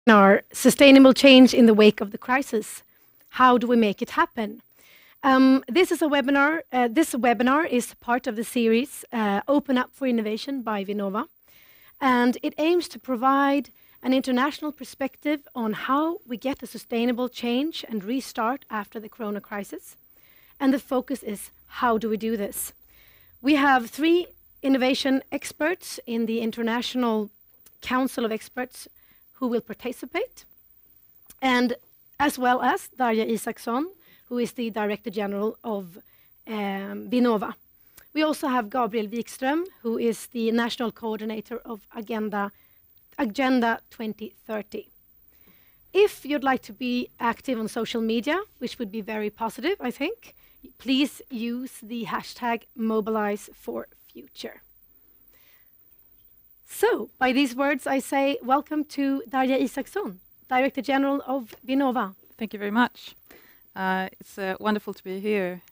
our sustainable change in the wake of the crisis. How do we make it happen? This is a webinar. This webinar is part of the series Open Up for Innovation by Vinnova, and it aims to provide an international perspective on how we get a sustainable change and restart after the corona crisis. And the focus is, how do we do this? We have 3 innovation experts in the International Council of Experts who will participate, and as well as Darja Isaksson, who is the Director General of Vinnova. We also have Gabriel Wikström, who is the National Coordinator of Agenda 2030. If you'd like to be active on social media, which would be very positive, I think, please use the hashtag #MobilizeForFuture. So, by these words, I say welcome to Darja Isaksson, Director General of Vinnova. Thank you very much. It's wonderful to be here.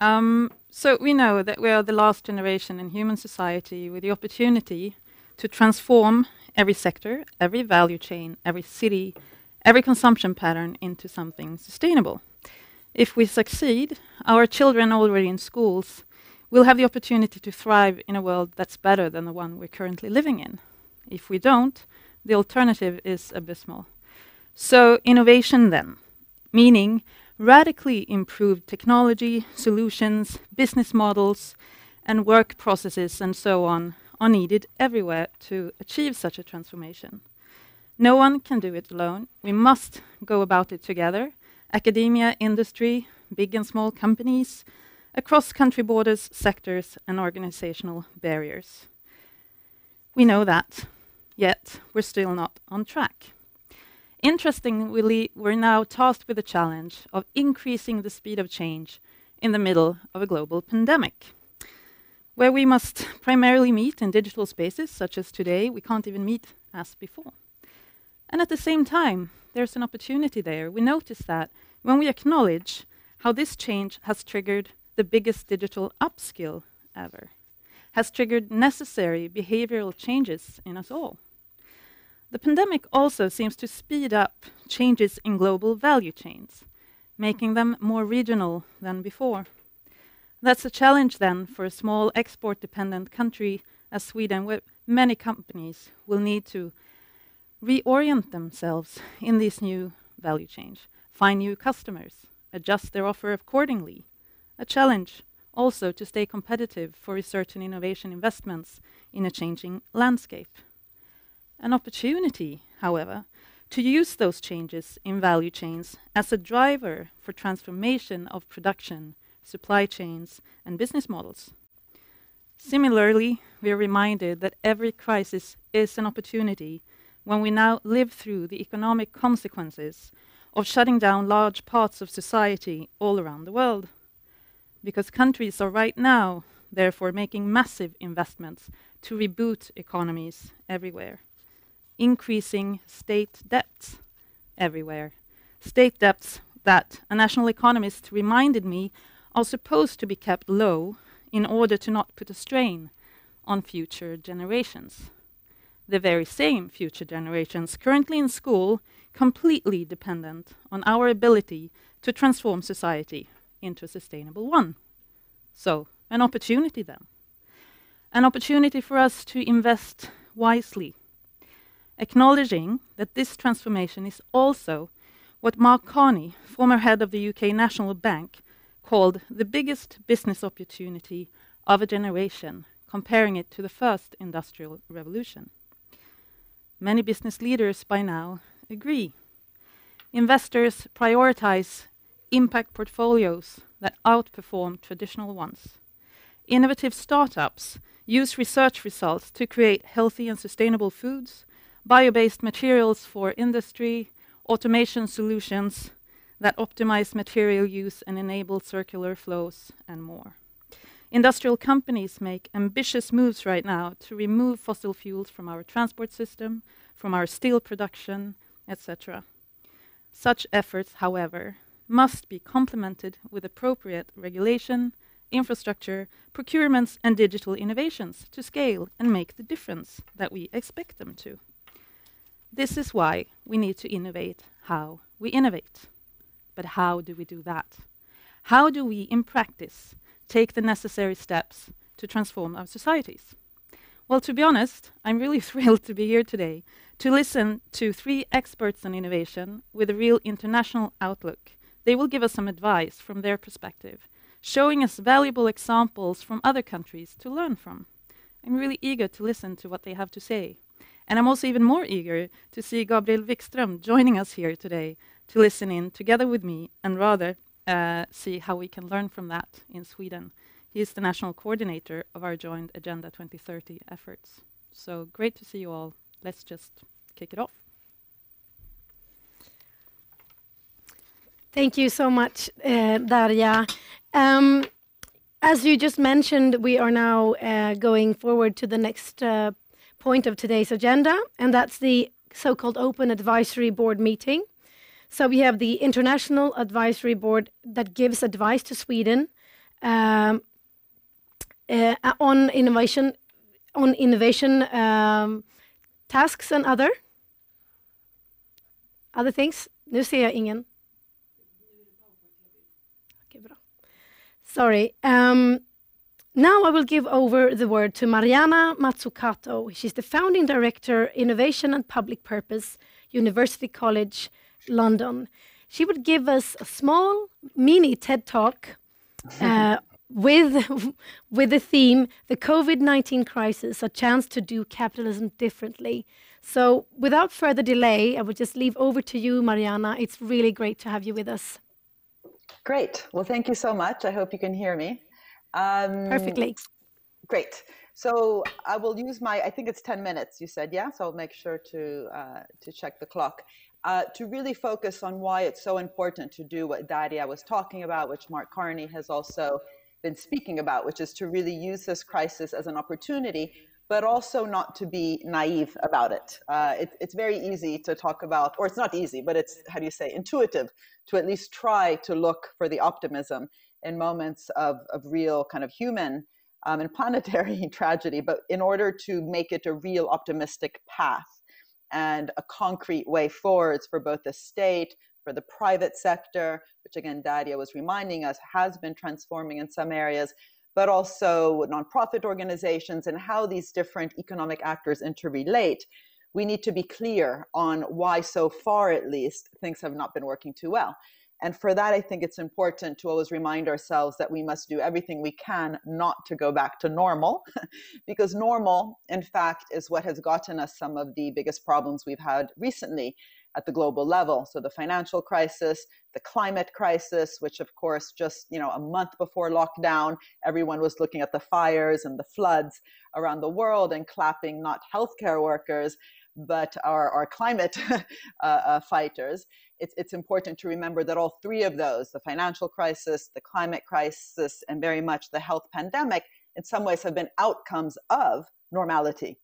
So we know that we are the last generation in human society with the opportunity to transform every sector, every value chain, every city, every consumption pattern into something sustainable. If we succeed, our children already in schools will have the opportunity to thrive in a world that's better than the one we're currently living in. If we don't, the alternative is abysmal. So innovation then, meaning radically improved technology, solutions, business models, and work processes and so on are needed everywhere to achieve such a transformation. No one can do it alone. We must go about it together. Academia, industry, big and small companies, across country borders, sectors, and organizational barriers. We know that, yet we're still not on track. Interestingly, we're now tasked with the challenge of increasing the speed of change in the middle of a global pandemic, where we must primarily meet in digital spaces, such as today. We can't even meet as before. And at the same time, there's an opportunity there. We notice that when we acknowledge how this change has triggered the biggest digital upskill ever, has triggered necessary behavioral changes in us all. The pandemic also seems to speed up changes in global value chains, making them more regional than before. That's a challenge then for a small export-dependent country as Sweden, where many companies will need to reorient themselves in this new value chain, find new customers, adjust their offer accordingly. A challenge also to stay competitive for research and innovation investments in a changing landscape. An opportunity, however, to use those changes in value chains as a driver for transformation of production, supply chains, and business models. Similarly, we are reminded that every crisis is an opportunity when we now live through the economic consequences of shutting down large parts of society all around the world. Because countries are right now, therefore, making massive investments to reboot economies everywhere, increasing state debts everywhere. State debts that a national economist reminded me are supposed to be kept low in order to not put a strain on future generations. The very same future generations currently in school, completely dependent on our ability to transform society into a sustainable one. So, an opportunity then. An opportunity for us to invest wisely, acknowledging that this transformation is also what Mark Carney, former head of the UK National Bank, called the biggest business opportunity of a generation, comparing it to the first industrial revolution. Many business leaders by now agree. Investors prioritize impact portfolios that outperform traditional ones. Innovative startups use research results to create healthy and sustainable foods, bio-based materials for industry, automation solutions that optimize material use and enable circular flows, and more. Industrial companies make ambitious moves right now to remove fossil fuels from our transport system, from our steel production, etc. Such efforts, however, must be complemented with appropriate regulation, infrastructure, procurements, and digital innovations to scale and make the difference that we expect them to. This is why we need to innovate how we innovate. But how do we do that? How do we, in practice, take the necessary steps to transform our societies? Well, to be honest, I'm really thrilled to be here today to listen to 3 experts on innovation with a real international outlook. They will give us some advice from their perspective, showing us valuable examples from other countries to learn from. I'm really eager to listen to what they have to say. And I'm also even more eager to see Gabriel Wikström joining us here today to listen in together with me and rather see how we can learn from that in Sweden. He is the national coordinator of our joint Agenda 2030 efforts. So great to see you all. Let's just kick it off. Thank you so much, Darja. As you just mentioned, we are now going forward to the next point of today's agenda, and that's the so-called Open Advisory Board meeting. So we have the International Advisory Board that gives advice to Sweden on innovation tasks and other things. Nu ser jag ingen. Okay, bra. Sorry. Now I will give over the word to Mariana Mazzucato. She's the founding director, Innovation and Public Purpose, University College, London. She would give us a small mini TED Talk with the theme, the COVID-19 crisis, a chance to do capitalism differently. So without further delay, I would just leave over to you, Mariana. It's really great to have you with us. Great. Well, thank you so much. I hope you can hear me. Perfectly. Great. So I will use I think it's 10 minutes, you said, yeah? So I'll make sure to check the clock. To really focus on why it's so important to do what Darja was talking about, which Mark Carney has also been speaking about, which is to really use this crisis as an opportunity, but also not to be naive about it. It's very easy to talk about, or it's not easy, but it's, how do you say, intuitive to at least try to look for the optimism in moments of real kind of human and planetary tragedy, but in order to make it a real optimistic path and a concrete way forwards for both the state, for the private sector, which again, Darja was reminding us has been transforming in some areas, but also nonprofit organizations and how these different economic actors interrelate. We need to be clear on why so far, at least, things have not been working too well. And for that, I think it's important to always remind ourselves that we must do everything we can not to go back to normal, because normal, in fact, is what has gotten us some of the biggest problems we've had recently at the global level. So the financial crisis, the climate crisis, which of course just a month before lockdown, everyone was looking at the fires and the floods around the world and clapping not healthcare workers, but our climate fighters. It's important to remember that all 3 of those, the financial crisis, the climate crisis, and very much the health pandemic, in some ways have been outcomes of normality,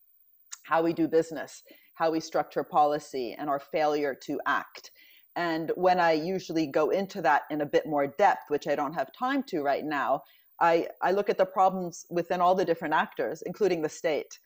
how we do business, how we structure policy, and our failure to act. And when I usually go into that in a bit more depth, which I don't have time to right now, I look at the problems within all the different actors, including the state.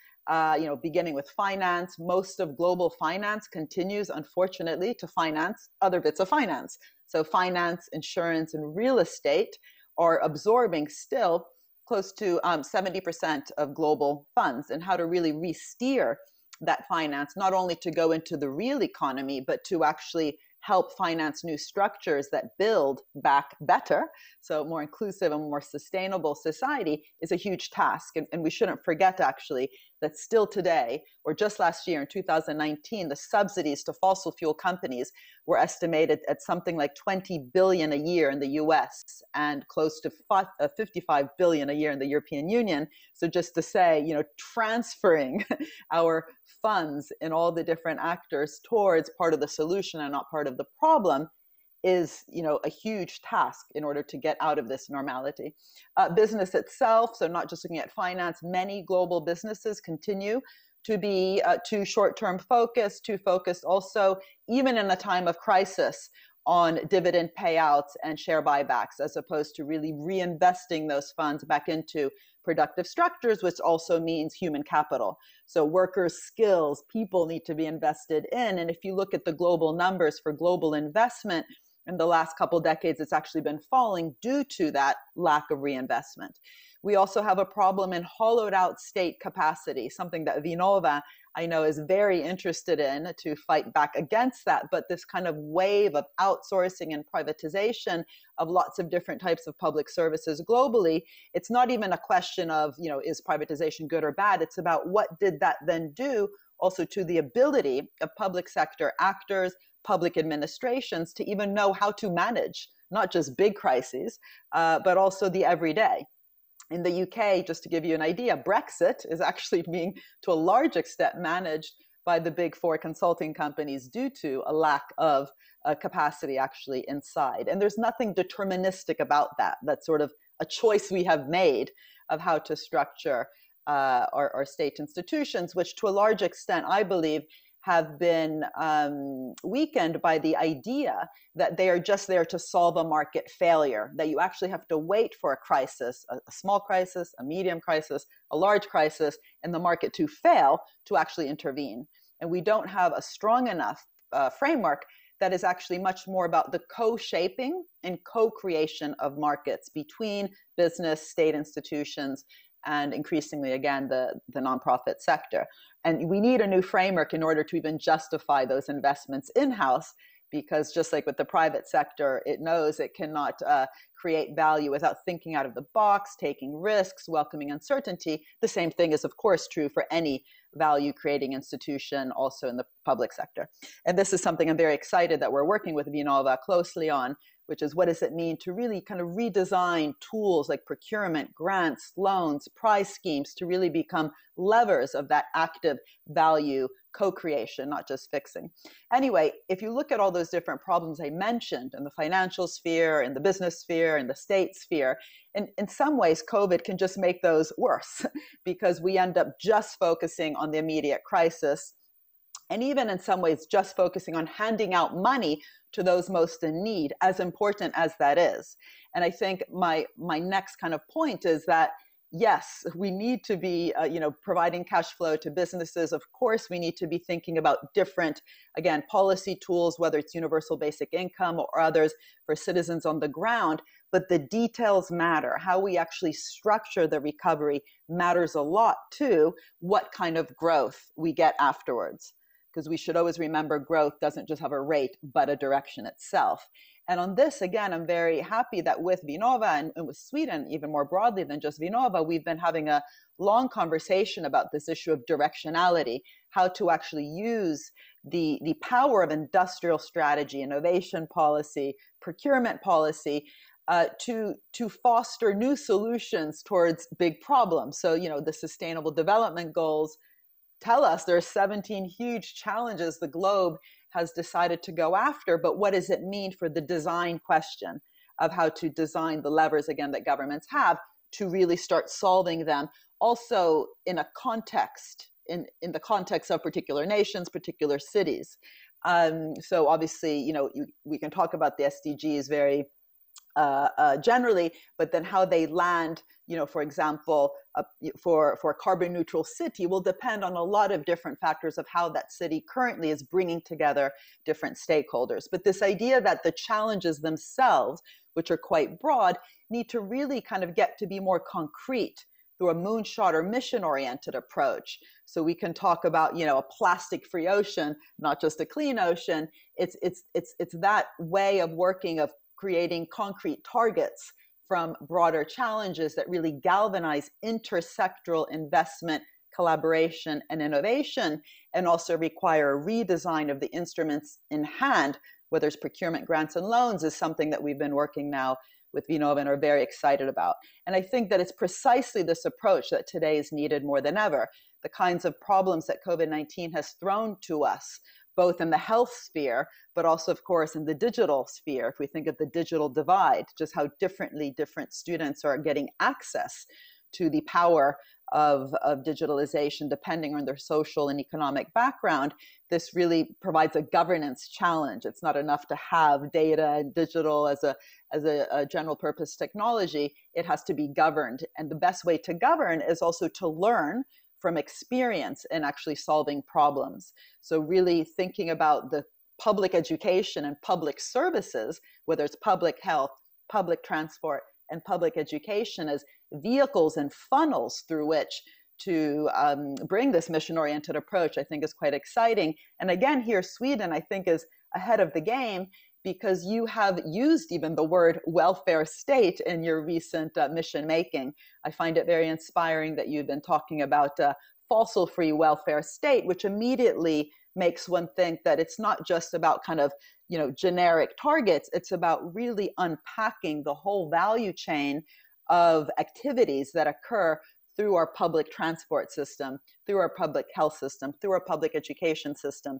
Beginning with finance, most of global finance continues, unfortunately, to finance other bits of finance. So finance, insurance, and real estate are absorbing still close to 70% of global funds, and how to really re-steer that finance, not only to go into the real economy, but to actually help finance new structures that build back better, so more inclusive and more sustainable society, is a huge task. And we shouldn't forget, actually, that still today, or just last year in 2019, the subsidies to fossil fuel companies were estimated at something like 20 billion a year in the US and close to 55 billion a year in the European Union. So just to say, transferring our funds in all the different actors towards part of the solution and not part of the problem is, a huge task in order to get out of this normality. Business itself, so not just looking at finance, many global businesses continue to be too short-term focused, too focused also, even in a time of crisis, on dividend payouts and share buybacks, as opposed to really reinvesting those funds back into productive structures, which also means human capital. So workers' skills, people need to be invested in. And if you look at the global numbers for global investment in the last couple of decades, it's actually been falling due to that lack of reinvestment. We also have a problem in hollowed out state capacity, something that Vinnova, I know, is very interested in to fight back against that. But this kind of wave of outsourcing and privatization of lots of different types of public services globally, it's not even a question of, is privatization good or bad? It's about what did that then do also to the ability of public sector actors, public administrations to even know how to manage not just big crises, but also the everyday. In the UK, just to give you an idea, Brexit is actually being, to a large extent, managed by the big four consulting companies due to a lack of capacity actually inside. And there's nothing deterministic about that. That's sort of a choice we have made of how to structure our state institutions, which to a large extent, I believe, have been weakened by the idea that they are just there to solve a market failure, that you actually have to wait for a crisis, a small crisis, a medium crisis, a large crisis, and the market to fail to actually intervene. And we don't have a strong enough framework that is actually much more about the co-shaping and co-creation of markets between business, state institutions, and increasingly, again, the nonprofit sector. And we need a new framework in order to even justify those investments in-house, because just like with the private sector, it knows it cannot create value without thinking out of the box, taking risks, welcoming uncertainty. The same thing is, of course, true for any value-creating institution, also in the public sector. And this is something I'm very excited that we're working with Vinnova closely on, which is what does it mean to really kind of redesign tools like procurement, grants, loans, prize schemes to really become levers of that active value co-creation, not just fixing. Anyway, if you look at all those different problems I mentioned in the financial sphere, in the business sphere, in the state sphere, in some ways, COVID can just make those worse because we end up just focusing on the immediate crisis. And even in some ways, just focusing on handing out money to those most in need, as important as that is. And I think my next kind of point is that, yes, we need to be providing cash flow to businesses. Of course, we need to be thinking about different, again, policy tools, whether it's universal basic income or others for citizens on the ground. But the details matter. How we actually structure the recovery matters a lot too, what kind of growth we get afterwards. Because we should always remember growth doesn't just have a rate, but a direction itself. And on this, again, I'm very happy that with Vinnova and with Sweden, even more broadly than just Vinnova, we've been having a long conversation about this issue of directionality, how to actually use the power of industrial strategy, innovation policy, procurement policy, to foster new solutions towards big problems. So, the Sustainable Development Goals tell us there are 17 huge challenges the globe has decided to go after, but what does it mean for the design question of how to design the levers, again, that governments have to really start solving them, also in a context, in the context of particular nations, particular cities. So obviously, we can talk about the SDGs very generally, but then how they land, for example, for a carbon neutral city will depend on a lot of different factors of how that city currently is bringing together different stakeholders. But this idea that the challenges themselves, which are quite broad, need to really kind of get to be more concrete through a moonshot or mission-oriented approach. So we can talk about, a plastic-free ocean, not just a clean ocean. It's that way of working, of creating concrete targets from broader challenges that really galvanize intersectoral investment, collaboration, and innovation, and also require a redesign of the instruments in hand, whether it's procurement, grants, and loans, is something that we've been working now with Vinnova and are very excited about. And I think that it's precisely this approach that today is needed more than ever. The kinds of problems that COVID-19 has thrown to us, both in the health sphere, but also, of course, in the digital sphere. If we think of the digital divide, just how differently different students are getting access to the power of digitalization, depending on their social and economic background, this really provides a governance challenge. It's not enough to have data and digital as a general purpose technology. It has to be governed. And the best way to govern is also to learn from experience in actually solving problems. So really thinking about the public education and public services, whether it's public health, public transport, and public education, as vehicles and funnels through which to bring this mission-oriented approach, I think is quite exciting. And again, here, Sweden, I think, is ahead of the game, because you have used even the word welfare state in your recent mission making. I find it very inspiring that you've been talking about fossil-free welfare state, which immediately makes one think that it's not just about kind of, you know, generic targets. It's about really unpacking the whole value chain of activities that occur through our public transport system, through our public health system, through our public education system,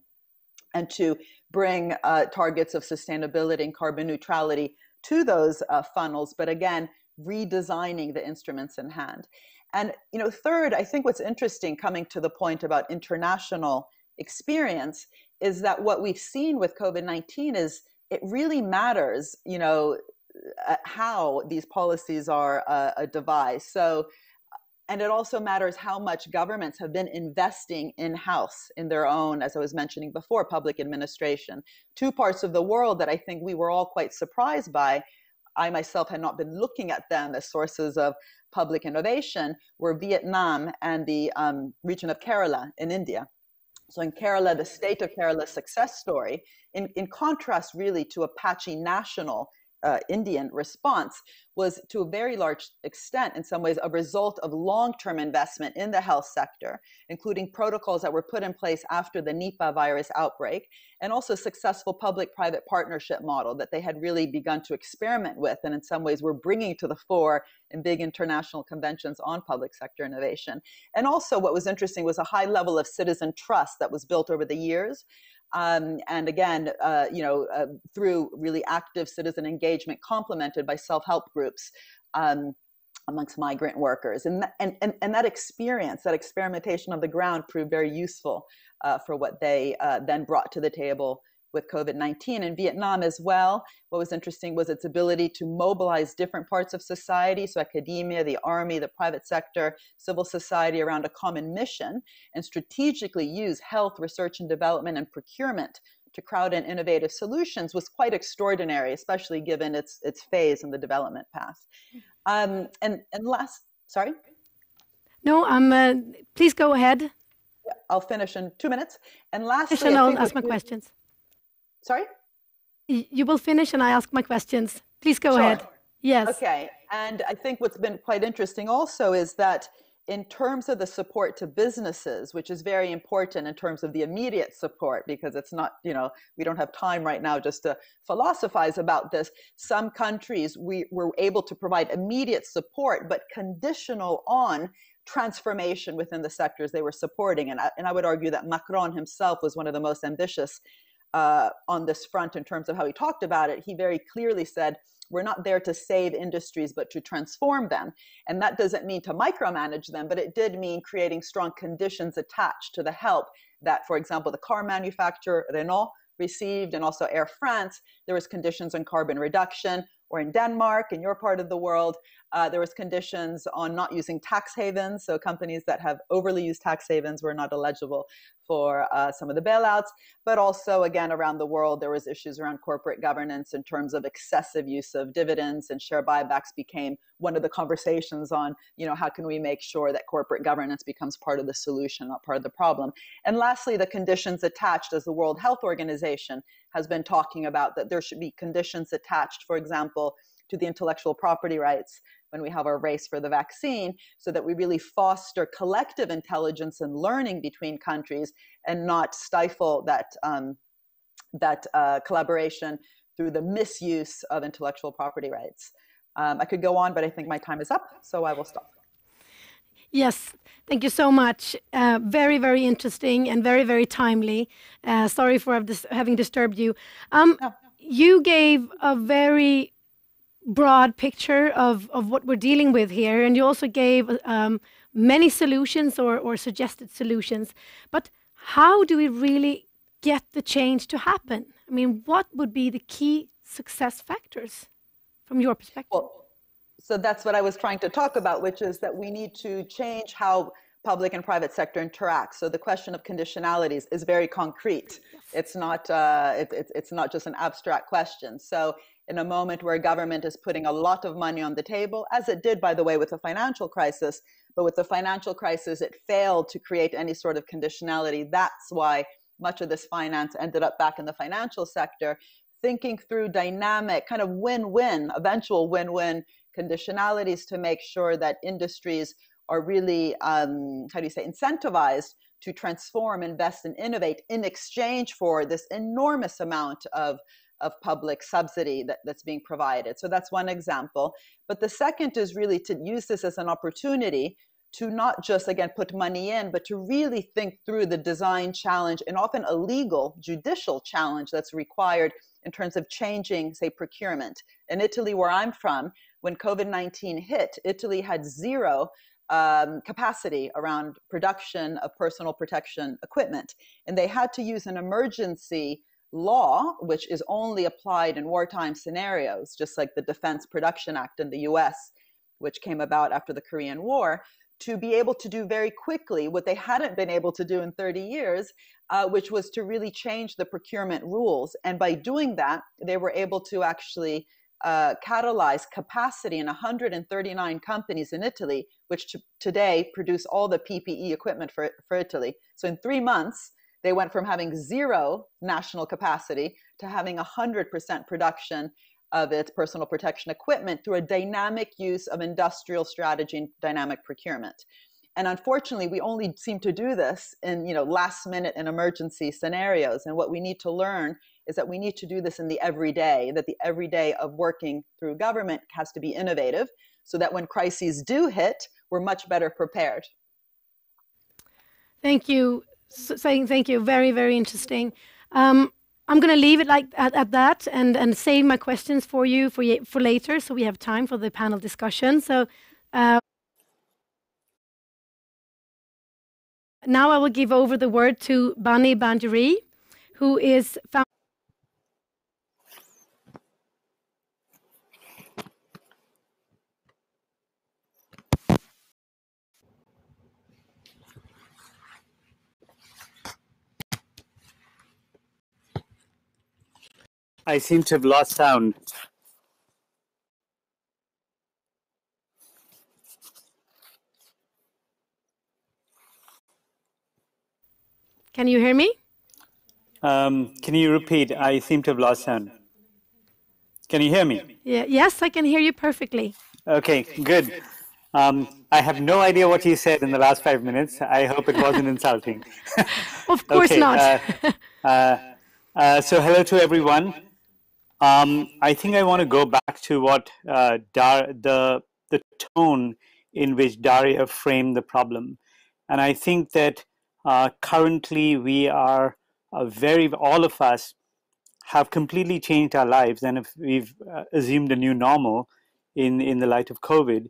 and to bring targets of sustainability and carbon neutrality to those funnels, but again, redesigning the instruments in hand. And, you know, third, I think what's interesting, coming to the point about international experience, is that what we've seen with COVID-19 is it really matters, you know, how these policies are devised. So, and it also matters how much governments have been investing in-house in their own, as I was mentioning before, public administration. Two parts of the world that I think we were all quite surprised by, I myself had not been looking at them as sources of public innovation, were Vietnam and the region of Kerala in India. So in Kerala, the state of Kerala's success story, in contrast really to Apache national Indian response, was to a very large extent, in some ways, a result of long-term investment in the health sector, including protocols that were put in place after the Nipah virus outbreak, and also successful public-private partnership model that they had really begun to experiment with, and in some ways were bringing to the fore in big international conventions on public sector innovation. And also what was interesting was a high level of citizen trust that was built over the years. And again, you know, through really active citizen engagement, complemented by self-help groups amongst migrant workers. And that experience, that experimentation on the ground, proved very useful for what they then brought to the table with COVID-19. In Vietnam as well, what was interesting was its ability to mobilize different parts of society, so academia, the army, the private sector, civil society, around a common mission, and strategically use health, research and development, and procurement to crowd in innovative solutions, was quite extraordinary, especially given its phase in the development path. And last, sorry? No, please go ahead. I'll finish in 2 minutes. And lastly, and I'll ask my questions. Sorry? You will finish and I ask my questions. Please go ahead. Yes. Okay. And I think what's been quite interesting also is that in terms of the support to businesses, which is very important in terms of the immediate support, because it's not, you know, we don't have time right now just to philosophize about this. Some countries we were able to provide immediate support, but conditional on transformation within the sectors they were supporting. And I would argue that Macron himself was one of the most ambitious on this front in terms of how he talked about it. He very clearly said, we're not there to save industries, but to transform them. And that doesn't mean to micromanage them, but it did mean creating strong conditions attached to the help that, for example, the car manufacturer Renault received, and also Air France. There was conditions on carbon reduction, or in Denmark, in your part of the world, there was conditions on not using tax havens. So companies that have overly used tax havens were not eligible for some of the bailouts. But also, again, around the world, there was issues around corporate governance in terms of excessive use of dividends, and share buybacks became one of the conversations on, you know, how can we make sure that corporate governance becomes part of the solution, not part of the problem. And lastly, the conditions attached, as the World Health Organization has been talking about, that there should be conditions attached, for example, to the intellectual property rights when we have our race for the vaccine, so that we really foster collective intelligence and learning between countries and not stifle that collaboration through the misuse of intellectual property rights. I could go on, but I think my time is up, so I will stop. Yes, thank you so much. Very, very interesting and very, very timely. Sorry for having disturbed you. No. You gave a very broad picture of what we're dealing with here, and you also gave many solutions or suggested solutions. But how do we really get the change to happen? I mean, what would be the key success factors from your perspective? Well, so that's what I was trying to talk about, which is that we need to change how public and private sector interact. So the question of conditionalities is very concrete. Yes. It's not just an abstract question. So in a moment where government is putting a lot of money on the table, as it did, by the way, with the financial crisis, but with the financial crisis, it failed to create any sort of conditionality. That's why much of this finance ended up back in the financial sector. Thinking through dynamic, kind of win-win, eventual win-win conditionalities to make sure that industries are really, incentivized to transform, invest, and innovate in exchange for this enormous amount of public subsidy that's being provided. So that's one example. But the second is really to use this as an opportunity to not just, again, put money in, but to really think through the design challenge and often a legal, judicial challenge that's required in terms of changing, say, procurement. In Italy, where I'm from, when COVID-19 hit, Italy had zero capacity around production of personal protection equipment. And they had to use an emergency law, which is only applied in wartime scenarios, just like the Defense Production Act in the US, which came about after the Korean War, to be able to do very quickly what they hadn't been able to do in 30 years, which was to really change the procurement rules. And by doing that, they were able to actually catalyze capacity in 139 companies in Italy, which today produce all the PPE equipment for Italy. So in 3 months, they went from having zero national capacity to having 100% production of its personal protection equipment through a dynamic use of industrial strategy and dynamic procurement. And unfortunately, we only seem to do this in last minute and emergency scenarios. And what we need to learn is that we need to do this in the everyday, that the everyday of working through government has to be innovative so that when crises do hit, we're much better prepared. Thank you. Thank you. Very, very interesting. I'm going to leave it like at that and save my questions for you for later, so we have time for the panel discussion. So now I will give over the word to Bani Banjari, who is I seem to have lost sound. Can you hear me? Can you repeat? I seem to have lost sound. Can you hear me? Yeah, yes, I can hear you perfectly. Okay, good. I have no idea what you said in the last 5 minutes. I hope it wasn't insulting. Of course not. So hello to everyone. I think I want to go back to what the tone in which Daria framed the problem. And I think that currently we are all of us have completely changed our lives, and if we've assumed a new normal in the light of COVID.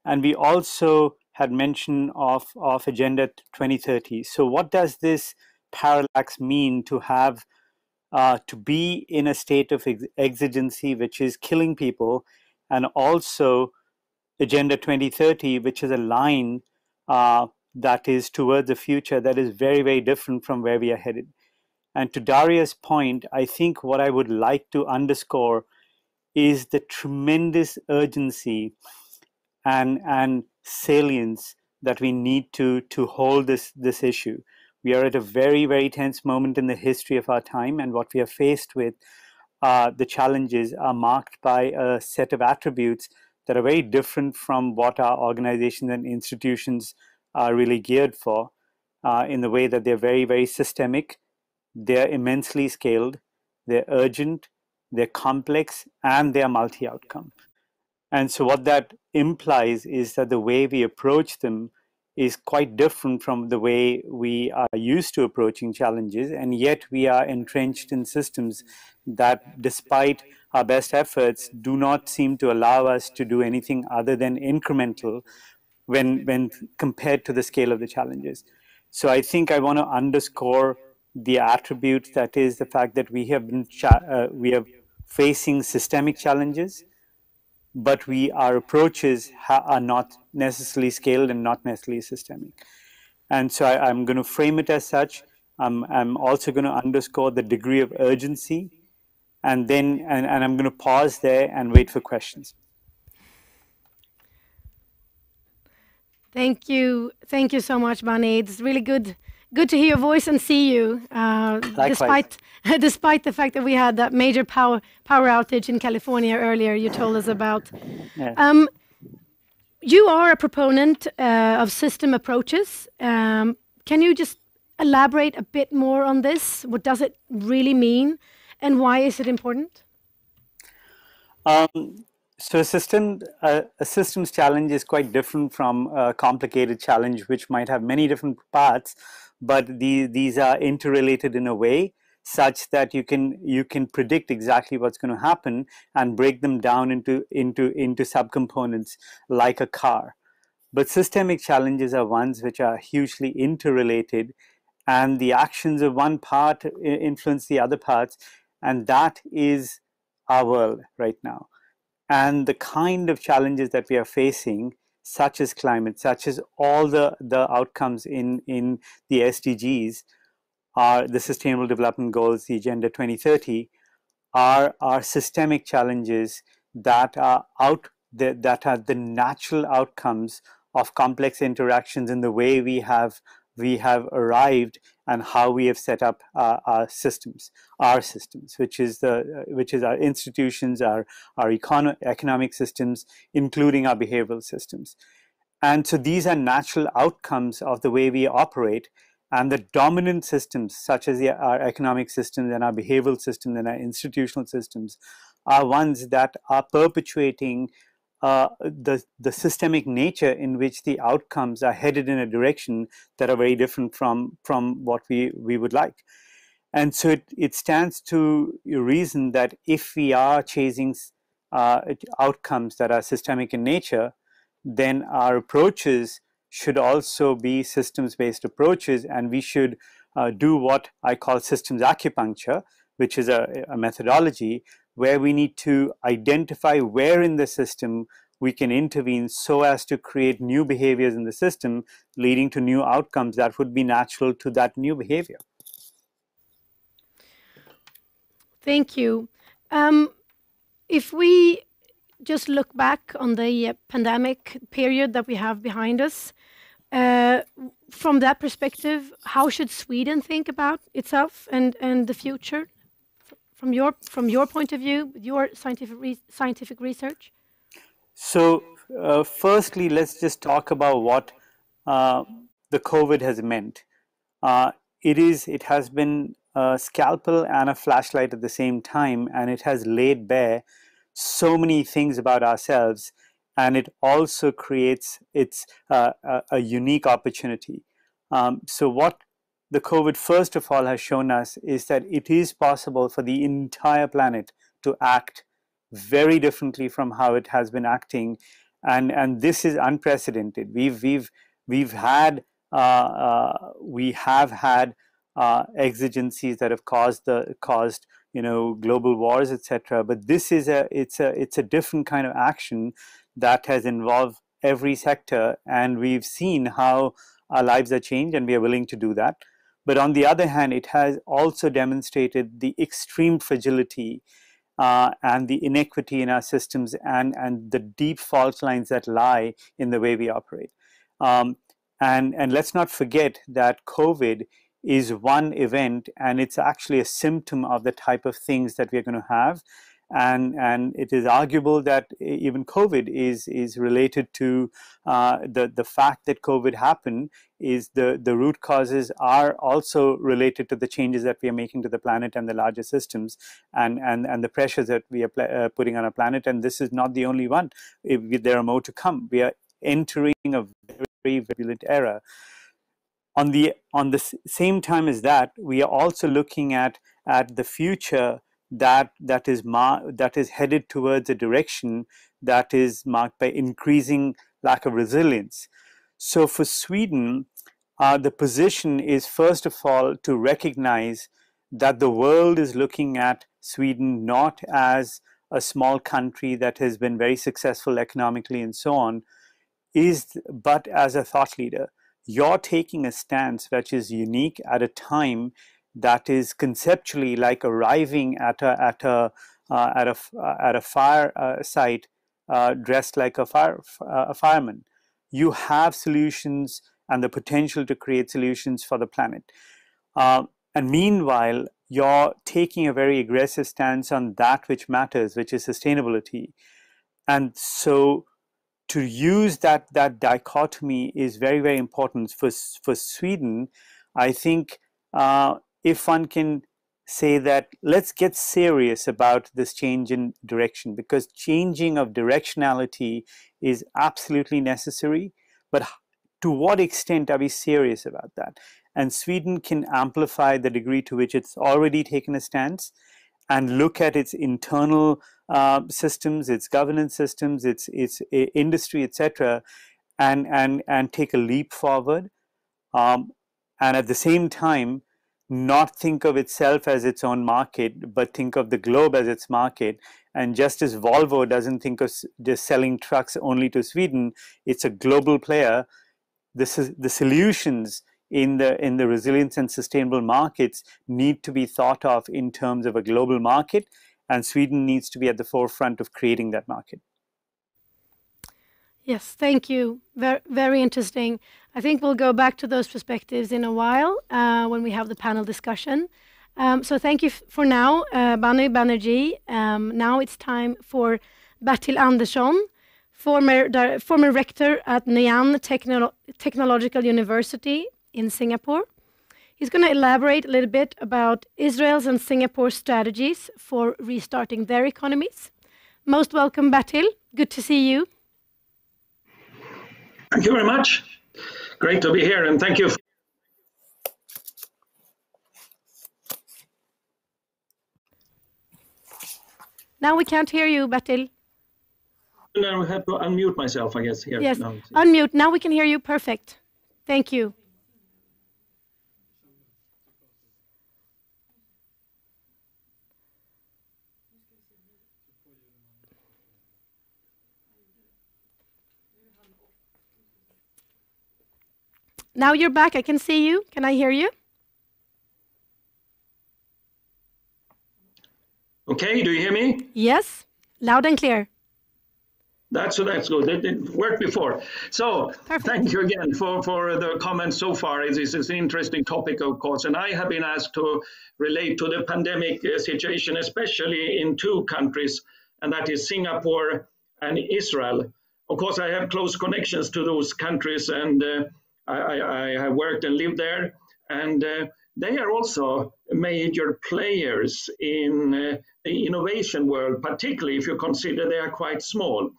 And we also had mention of Agenda 2030. So what does this parallax mean to have to be in a state of exigency, which is killing people, and also Agenda 2030, which is a line that is towards a future that is very, very different from where we are headed. And to Daria's point, I think what I would like to underscore is the tremendous urgency and salience that we need to hold this issue. We are at a very, very tense moment in the history of our time, and what we are faced with, the challenges are marked by a set of attributes that are very different from what our organizations and institutions are really geared for, in the way that they're very, very systemic, they're immensely scaled, they're urgent, they're complex, and they're multi-outcome. And so what that implies is that the way we approach them is quite different from the way we are used to approaching challenges, and yet we are entrenched in systems that, despite our best efforts, do not seem to allow us to do anything other than incremental when compared to the scale of the challenges. So I think I want to underscore the attribute that is the fact that we are facing systemic challenges, but our approaches are not necessarily scaled and not necessarily systemic. And so I'm going to frame it as such. I'm also going to underscore the degree of urgency, and then I'm going to pause there and wait for questions. Thank you so much, Bunny. It's really good to hear your voice and see you. Despite the fact that we had that major power outage in California earlier, you told us about. Yeah. You are a proponent of system approaches. Can you just elaborate a bit more on this? What does it really mean, and why is it important? So a systems challenge is quite different from a complicated challenge, which might have many different parts, but these are interrelated in a way such that you can predict exactly what's going to happen and break them down into subcomponents like a car. But systemic challenges are ones which are hugely interrelated, and the actions of one part influence the other parts, and that is our world right now. And the kind of challenges that we are facing, such as climate, such as all the outcomes in the SDGs, are the Sustainable Development Goals, the Agenda 2030, are systemic challenges that are the natural outcomes of complex interactions in the way we have arrived and how we have set up our systems, which is our institutions, our economic systems, including our behavioral systems. And so these are natural outcomes of the way we operate. And the dominant systems, such as our economic systems and our behavioral systems and our institutional systems, are ones that are perpetuating the systemic nature in which the outcomes are headed in a direction that are very different from what we would like. And so it stands to reason that if we are chasing outcomes that are systemic in nature, then our approaches should also be systems-based approaches, and we should do what I call systems acupuncture, which is a methodology where we need to identify where in the system we can intervene so as to create new behaviors in the system, leading to new outcomes that would be natural to that new behavior. Thank you. If we just look back on the pandemic period that we have behind us, from that perspective, how should Sweden think about itself and the future, from your point of view, your scientific research? So, firstly, let's just talk about what the COVID has meant. It has been a scalpel and a flashlight at the same time, and it has laid bare so many things about ourselves, and it also creates a unique opportunity. So what the COVID first of all has shown us is that it is possible for the entire planet to act very differently from how it has been acting, and this is unprecedented. We have had exigencies that have caused global wars, etc. But this is it's a different kind of action that has involved every sector, and we've seen how our lives are changed, and we are willing to do that. But on the other hand, it has also demonstrated the extreme fragility and the inequity in our systems, and the deep fault lines that lie in the way we operate. And let's not forget that COVID is one event, and it's actually a symptom of the type of things that we're going to have. And it is arguable that even COVID is related to the fact that COVID happened. Is the root causes are also related to the changes that we are making to the planet and the larger systems, and the pressures that we are putting on our planet. And this is not the only one. There are more to come. We are entering a very very violent era. On the same time as that, we are also looking at the future that is headed towards a direction that is marked by increasing lack of resilience. So for Sweden, the position is first of all to recognize that the world is looking at Sweden not as a small country that has been very successful economically and so on, but as a thought leader. You're taking a stance which is unique at a time that is conceptually like arriving at a fire site dressed like a fireman. You have solutions and the potential to create solutions for the planet. And meanwhile, you're taking a very aggressive stance on that which matters, which is sustainability. And so to use that dichotomy is very, very important for Sweden. I think if one can say that, let's get serious about this change in direction, because changing of directionality is absolutely necessary. But to what extent are we serious about that? And Sweden can amplify the degree to which it's already taken a stance and look at its internal systems, its governance systems, its industry, etc., and take a leap forward. And at the same time, not think of itself as its own market, but think of the globe as its market. And just as Volvo doesn't think of just selling trucks only to Sweden, it's a global player. The solutions in the resilience and sustainable markets need to be thought of in terms of a global market, and Sweden needs to be at the forefront of creating that market. Yes, thank you. Very, very interesting. I think we'll go back to those perspectives in a while when we have the panel discussion. So thank you for now, Banu Banerjee. Now it's time for Bertil Andersson, former rector at Nanyang Technological University in Singapore. He's going to elaborate a little bit about Israel's and Singapore's strategies for restarting their economies. Most welcome, Bertil. Good to see you. Thank you very much. Great to be here, and thank you. Now we can't hear you, Bertil. No, I have to unmute myself, I guess. Here. Yes, no. Unmute. Now we can hear you. Perfect. Thank you. Now you're back. I can see you. Can I hear you? Okay, do you hear me? Yes, loud and clear. That's good. It worked before. So Perfect. Thank you again for the comments so far. It's an interesting topic, of course, and I have been asked to relate to the pandemic situation, especially in two countries, and that is Singapore and Israel. Of course, I have close connections to those countries, and I have worked and lived there, and they are also major players in the innovation world, particularly if you consider they are quite small.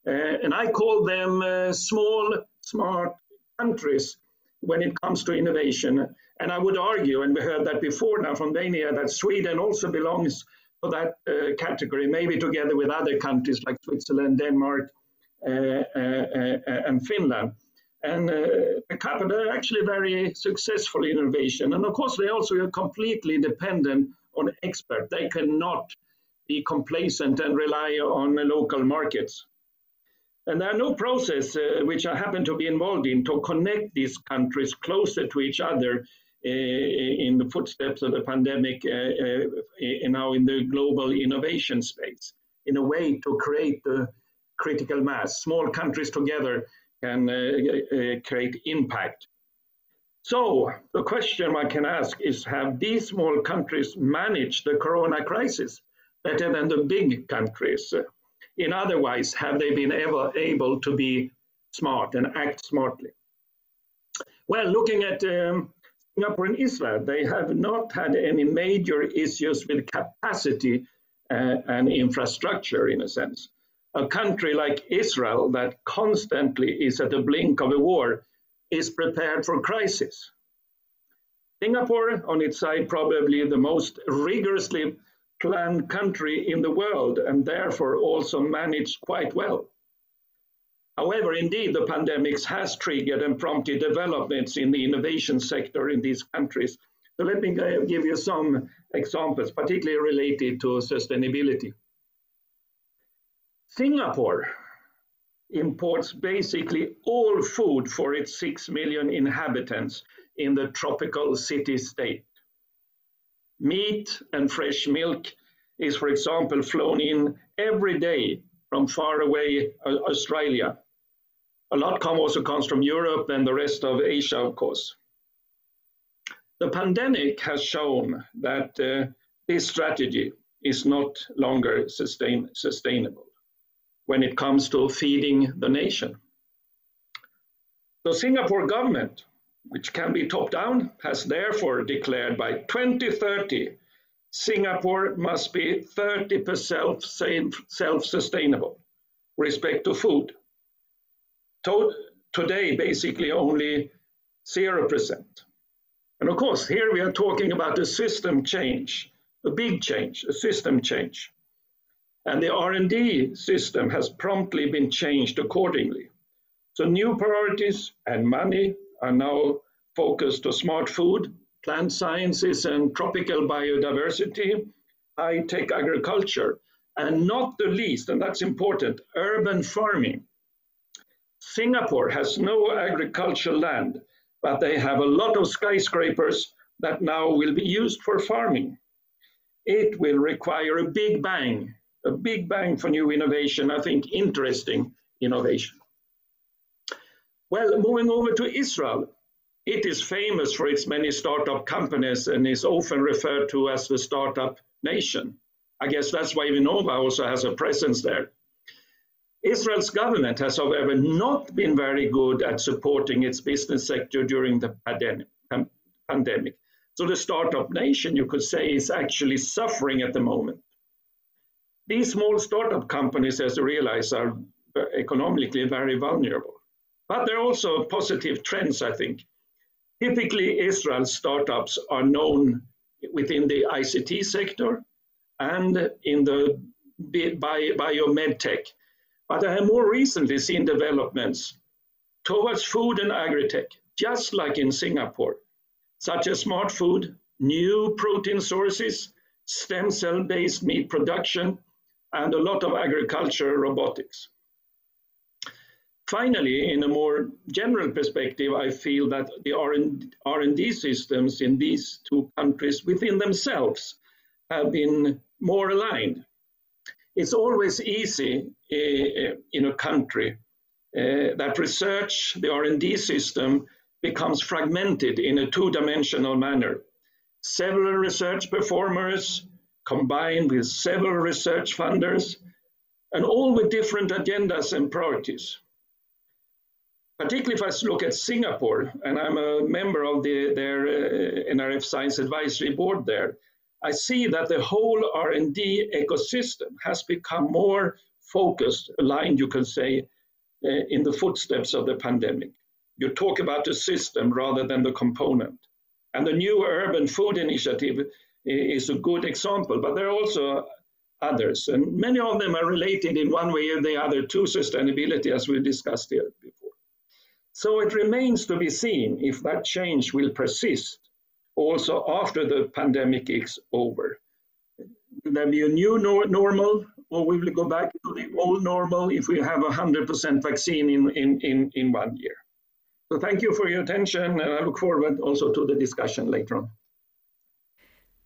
And I call them small, smart countries when it comes to innovation. And I would argue, and we heard that before now from Dania, that Sweden also belongs to that category, maybe together with other countries like Switzerland, Denmark, and Finland. And per capita, they're actually very successful in innovation. And of course, they also are completely dependent on experts. They cannot be complacent and rely on local markets. And there are no process which I happen to be involved in to connect these countries closer to each other in the footsteps of the pandemic now in the global innovation space, in a way to create the critical mass. Small countries together can create impact. So the question one can ask is, have these small countries managed the corona crisis better than the big countries? In other words, have they been able to be smart and act smartly? Well, looking at Singapore and Israel, they have not had any major issues with capacity and infrastructure in a sense. a country like Israel that constantly is at the blink of a war is prepared for crisis. Singapore, on its side, probably the most rigorously planned country in the world, and therefore also managed quite well. However, indeed, the pandemic has triggered and prompted developments in the innovation sector in these countries. So let me give you some examples, particularly related to sustainability. Singapore imports basically all food for its 6 million inhabitants in the tropical city-state. Meat and fresh milk is, for example, flown in every day from far away Australia. A lot also comes from Europe and the rest of Asia, of course. The pandemic has shown that this strategy is not longer sustainable when it comes to feeding the nation. The Singapore government, which can be top-down, has therefore declared by 2030, Singapore must be 30% self-sustainable with respect to food. Today, basically only 0%. And of course, here we are talking about a system change, a big change, a system change. And the R&D system has promptly been changed accordingly. So new priorities and money are now focused to smart food, plant sciences and tropical biodiversity, high-tech agriculture, and not the least, and that's important, urban farming. Singapore has no agricultural land, but they have a lot of skyscrapers that now will be used for farming. It will require a big bang for new innovation, I think interesting innovation. Well, moving over to Israel, it is famous for its many startup companies and is often referred to as the startup nation. I guess that's why Vinnova also has a presence there. Israel's government has, however, not been very good at supporting its business sector during the pandemic. So the startup nation, you could say, is actually suffering at the moment. These small startup companies, as you realize, are economically very vulnerable. But there are also positive trends, I think. Typically, Israel's startups are known within the ICT sector and in the biomed tech. But I have more recently seen developments towards food and agri-tech, just like in Singapore, such as smart food, new protein sources, stem cell-based meat production, and a lot of agriculture robotics. Finally, in a more general perspective, I feel that the R&D systems in these two countries within themselves have been more aligned. It's always easy in a country that research, the R&D system becomes fragmented in a two-dimensional manner. Several research performers combined with several research funders, and all with different agendas and priorities. Particularly if I look at Singapore, and I'm a member of their NRF Science Advisory Board there, I see that the whole R&D ecosystem has become more focused, aligned, you could say, in the footsteps of the pandemic. You talk about the system rather than the component. And the new Urban Food Initiative is a good example, but there are also others. And many of them are related in one way or the other to sustainability, as we discussed here before. So it remains to be seen if that change will persist also after the pandemic is over. Will there be a new normal, or will we go back to the old normal if we have 100% vaccine in 1 year? So thank you for your attention, and I look forward also to the discussion later on.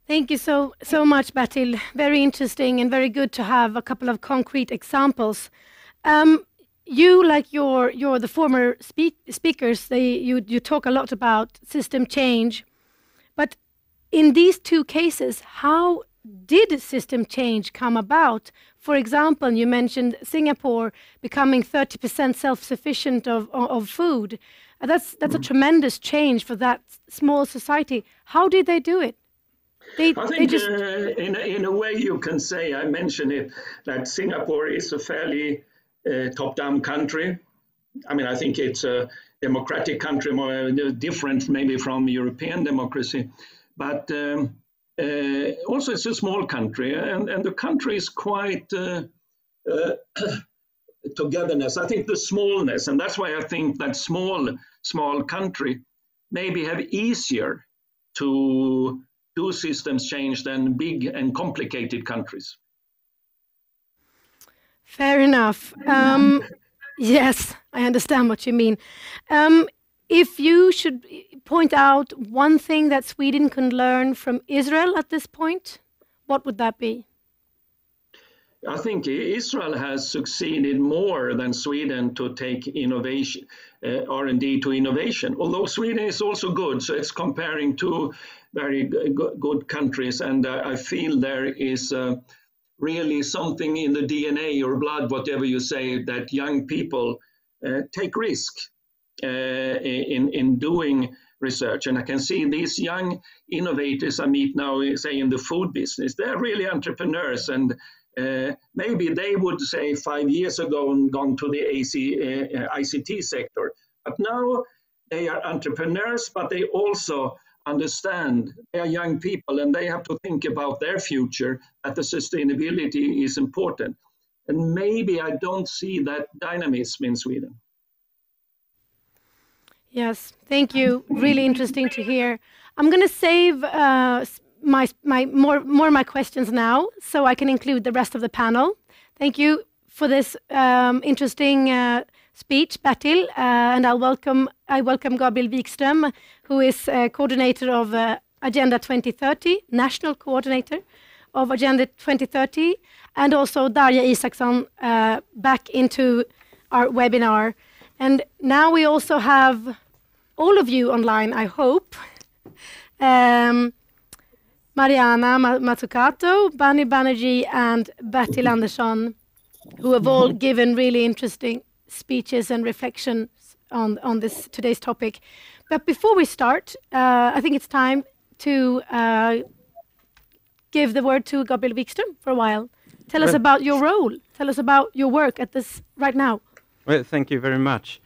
Thank you so much, Bertil. Very interesting and very good to have a couple of concrete examples. You, like you're the former speakers, you talk a lot about system change. But in these two cases, how did system change come about? For example, you mentioned Singapore becoming 30% self-sufficient of food. That's a tremendous change for that small society. How did they do it? I think in a way you can say, I mentioned it, that Singapore is a fairly top-down country. I mean, I think it's a democratic country, more different maybe from European democracy, but also it's a small country, and the country is quite togetherness. I think the smallness, and that's why I think that small country maybe have easier to do systems change than big and complicated countries. Fair enough. Yes, I understand what you mean. If you should point out one thing that Sweden can learn from Israel at this point, what would that be? I think Israel has succeeded more than Sweden to take innovation, R&D to innovation. Although Sweden is also good, so it's comparing two very good countries, and I feel there is really something in the DNA or blood, whatever you say, that young people take risk in doing research. And I can see these young innovators I meet now, say in the food business, they're really entrepreneurs, and maybe they would say 5 years ago and gone to the ICT sector. But now they are entrepreneurs, but they also understand they are young people and they have to think about their future, that the sustainability is important. And maybe I don't see that dynamism in Sweden. Yes, thank you. Really interesting to hear. I'm going to save more of my questions now, so I can include the rest of the panel. Thank you for this interesting speech, Bertil, and I welcome Gabriel Wikström, who is coordinator of Agenda 2030, national coordinator of Agenda 2030, and also Darja Isaksson back into our webinar. And now we also have all of you online, I hope. Mariana Mazzucato, Bani Banerjee, and Bertil Andersson, who have all given really interesting speeches and reflections on this today's topic. But before we start, I think it's time to give the word to Gabriel Wikström for a while. Tell us about your role. Tell us about your work at this right now. Well, thank you very much.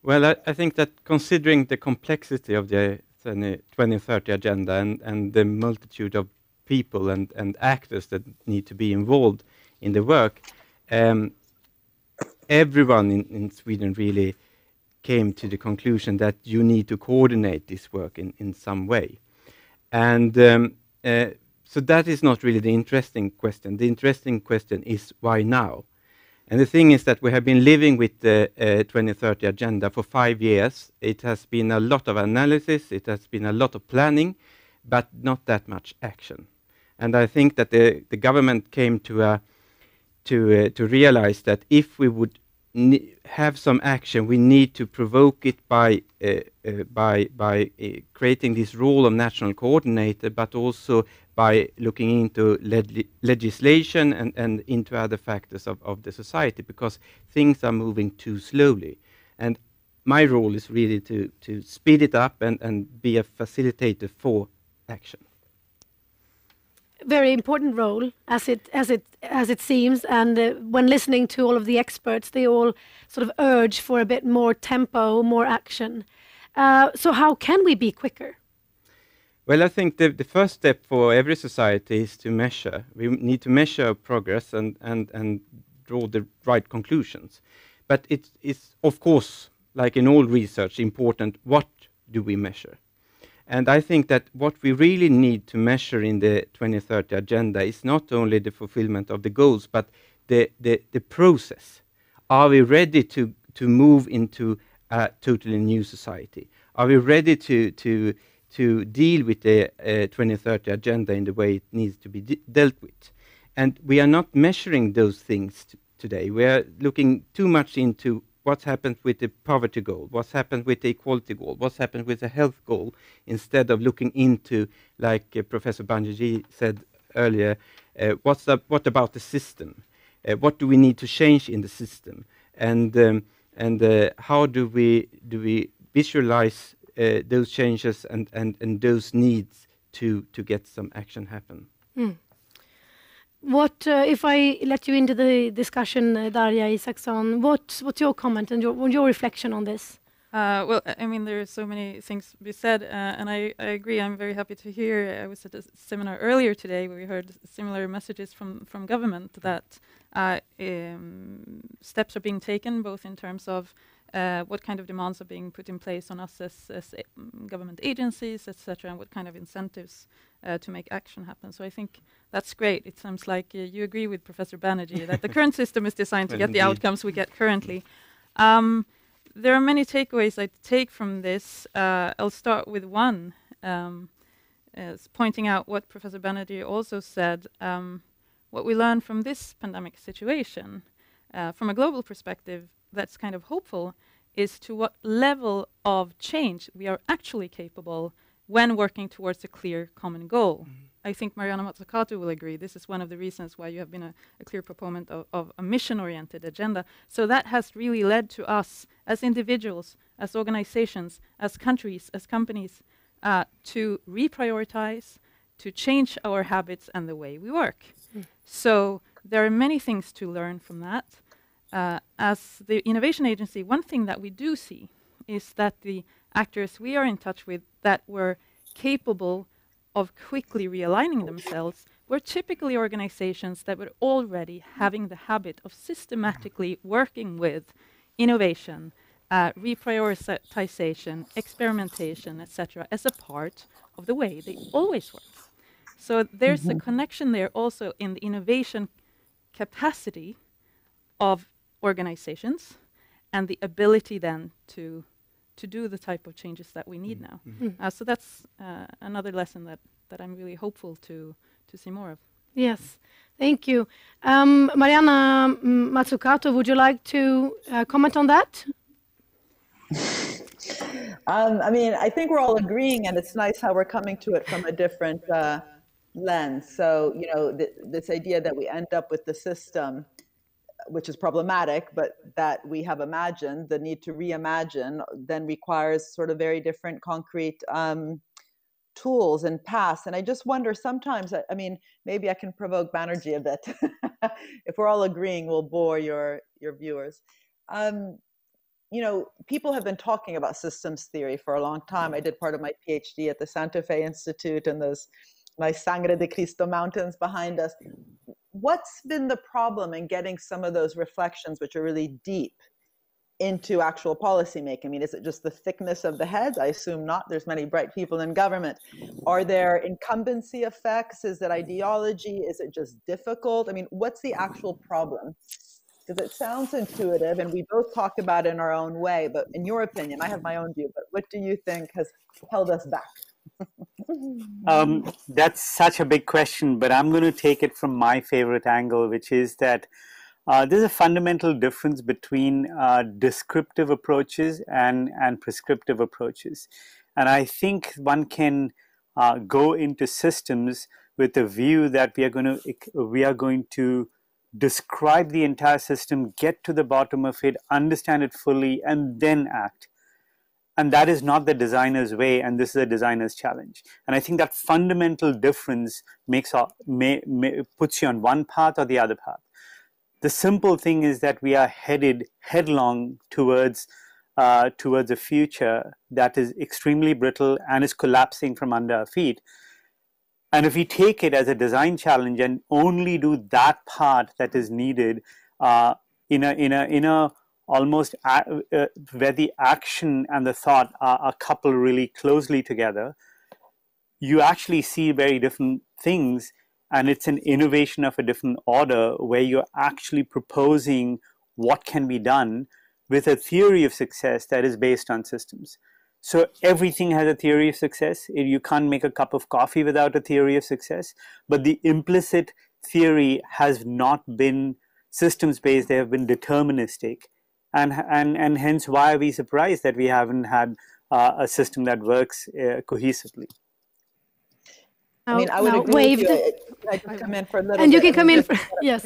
Well, I think that considering the complexity of the 2030 agenda and the multitude of people and actors that need to be involved in the work, everyone in Sweden really came to the conclusion that you need to coordinate this work in some way. And so that is not really the interesting question. The interesting question is why now? And the thing is that we have been living with the 2030 agenda for 5 years. It has been a lot of analysis, it has been a lot of planning, but not that much action. And I think that the government came to realize that if we would have some action, we need to provoke it by creating this role of national coordinator, but also by looking into legislation and into other factors of the society, because things are moving too slowly. And my role is really to speed it up and be a facilitator for action. Very important role, as it seems, and when listening to all of the experts, they all sort of urge for a bit more tempo, more action. So how can we be quicker? Well, I think the first step for every society is to measure. We need to measure progress and draw the right conclusions. But it is, of course, like in all research, important what do we measure. And I think that what we really need to measure in the 2030 agenda is not only the fulfillment of the goals, but the process. Are we ready to move into a totally new society? Are we ready to deal with the 2030 agenda in the way it needs to be dealt with? And we are not measuring those things today. We are looking too much into what's happened with the poverty goal, what's happened with the equality goal, what's happened with the health goal, instead of looking into, like Professor Banerjee said earlier, what about the system? What do we need to change in the system? And how do we visualize those changes and those needs to get some action happen. What if I let you into the discussion, Darja Isaksson? What's your comment and your reflection on this? Well, I mean, there are so many things to be said, and I agree. I'm very happy to hear. I was at a seminar earlier today where we heard similar messages from government that steps are being taken, both in terms of what kind of demands are being put in place on us as government agencies, etc., and what kind of incentives to make action happen. So I think that's great. It sounds like you agree with Professor Banerjee that the current system is designed to get the outcomes we get currently. There are many takeaways I take from this. I'll start with one, as pointing out what Professor Banerjee also said. What we learn from this pandemic situation, from a global perspective, that's kind of hopeful, is to what level of change we are actually capable when working towards a clear common goal. I think Mariana Mazzucato will agree. This is one of the reasons why you have been a clear proponent of a mission-oriented agenda. So that has really led to us as individuals, as organizations, as countries, as companies, to reprioritize, to change our habits and the way we work. So there are many things to learn from that. As the Innovation Agency, one thing that we do see is that the actors we are in touch with that were capable of quickly realigning themselves were typically organizations that were already having the habit of systematically working with innovation, reprioritization, experimentation, etc., as a part of the way they always work. So there's a connection there also in the innovation capacity of organizations and the ability then to do the type of changes that we need now. So that's another lesson that I'm really hopeful to see more of. Yes, thank you. Mariana Mazzucato, would you like to comment on that? I mean, I think we're all agreeing, and it's nice how we're coming to it from a different lens. So, you know, this idea that we end up with the system, which is problematic, but that we have imagined, the need to reimagine then requires sort of very different concrete tools and paths. And I just wonder sometimes, I mean, maybe I can provoke Banerjee a bit. If we're all agreeing, we'll bore your viewers. You know, people have been talking about systems theory for a long time. I did part of my PhD at the Santa Fe Institute and those nice Sangre de Cristo mountains behind us. What's been the problem in getting some of those reflections, which are really deep, into actual policy making? I mean, is it just the thickness of the heads? I assume not. There's many bright people in government. Are there incumbency effects? Is it ideology? Is it just difficult? I mean, what's the actual problem? Because it sounds intuitive, and we both talk about it in our own way. But in your opinion, I have my own view, but what do you think has held us back? That's such a big question, but I'm going to take it from my favorite angle, which is that there's a fundamental difference between descriptive approaches and prescriptive approaches. And I think one can go into systems with a view that we are going to describe the entire system, get to the bottom of it, understand it fully, and then act. And that is not the designer's way, and this is a designer's challenge. And I think that fundamental difference puts you on one path or the other path. The simple thing is that we are headed headlong towards a future that is extremely brittle and is collapsing from under our feet. And if we take it as a design challenge and only do that part that is needed in a almost where the action and the thought are coupled really closely together, you actually see very different things, and it's an innovation of a different order where you're actually proposing what can be done with a theory of success that is based on systems. So everything has a theory of success. You can't make a cup of coffee without a theory of success, but the implicit theory has not been systems-based, they have been deterministic. And hence, why are we surprised that we haven't had a system that works cohesively? I mean, I would agree with you. I just come in for a little and bit. You can come in for, yes.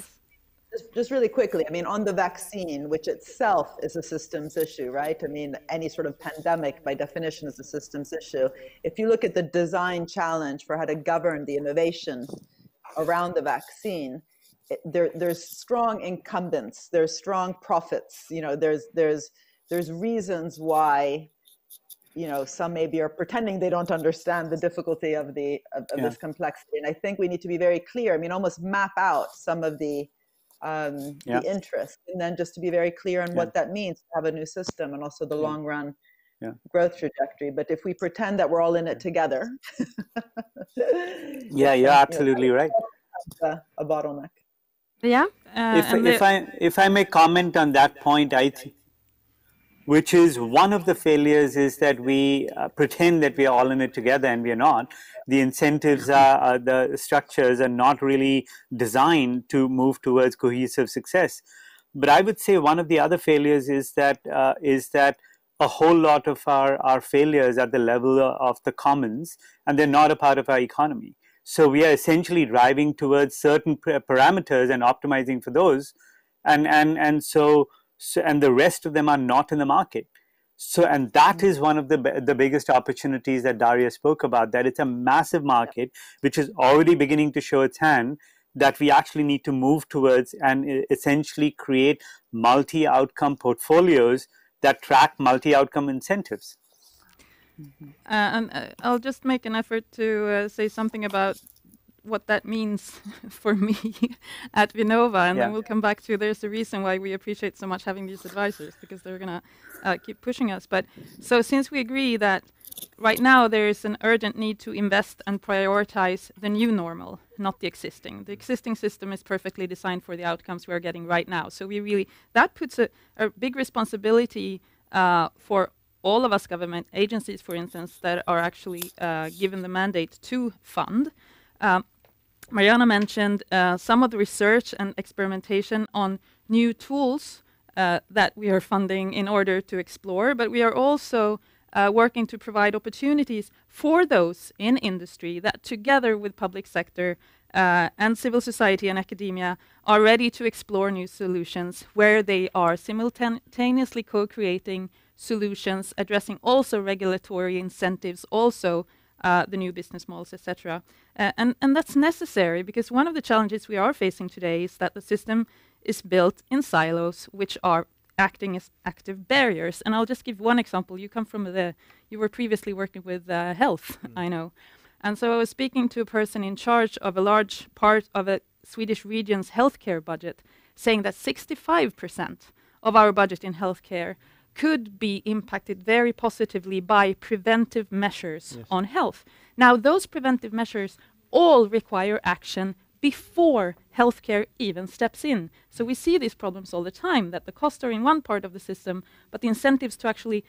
just really quickly, I mean, on the vaccine, which itself is a systems issue, right? I mean, any sort of pandemic by definition is a systems issue. If you look at the design challenge for how to govern the innovation around the vaccine, there's strong incumbents, there's strong profits, you know, there's reasons why, you know, some maybe are pretending they don't understand the difficulty of this complexity. And I think we need to be very clear. I mean, almost map out some of the interest, and then just to be very clear on what that means to have a new system, and also the long run growth trajectory. But if we pretend that we're all in it together, you're absolutely right. A bottleneck. Yeah. If I may comment on that point, which is one of the failures, is that we pretend that we are all in it together, and we are not. The incentives the structures are not really designed to move towards cohesive success. But I would say one of the other failures is that a whole lot of our failures at the level of the commons, and they're not a part of our economy. So we are essentially driving towards certain parameters and optimizing for those, and the rest of them are not in the market. So, and that is one of the biggest opportunities that Daria spoke about, that it's a massive market, which is already beginning to show its hand, that we actually need to move towards and essentially create multi-outcome portfolios that track multi-outcome incentives. And I'll just make an effort to say something about what that means for me at Vinnova, and then we'll come back to there's a reason why we appreciate so much having these advisors, because they're going to keep pushing us. But so since we agree that right now there is an urgent need to invest and prioritize the new normal, not the existing system is perfectly designed for the outcomes we're getting right now. So that puts a big responsibility for all of us government agencies, for instance, that are actually given the mandate to fund. Mariana mentioned some of the research and experimentation on new tools that we are funding in order to explore, but we are also working to provide opportunities for those in industry that, together with public sector and civil society and academia, are ready to explore new solutions where they are simultaneously co-creating solutions, addressing also regulatory incentives, also the new business models, etc. And that's necessary, because one of the challenges we are facing today is that the system is built in silos, which are acting as active barriers. And I'll just give one example. You were previously working with health, I know. And so I was speaking to a person in charge of a large part of a Swedish region's healthcare budget, saying that 65% of our budget in healthcare could be impacted very positively by preventive measures on health. Now, those preventive measures all require action before healthcare even steps in. So we see these problems all the time, that the costs are in one part of the system, but the incentives to actually,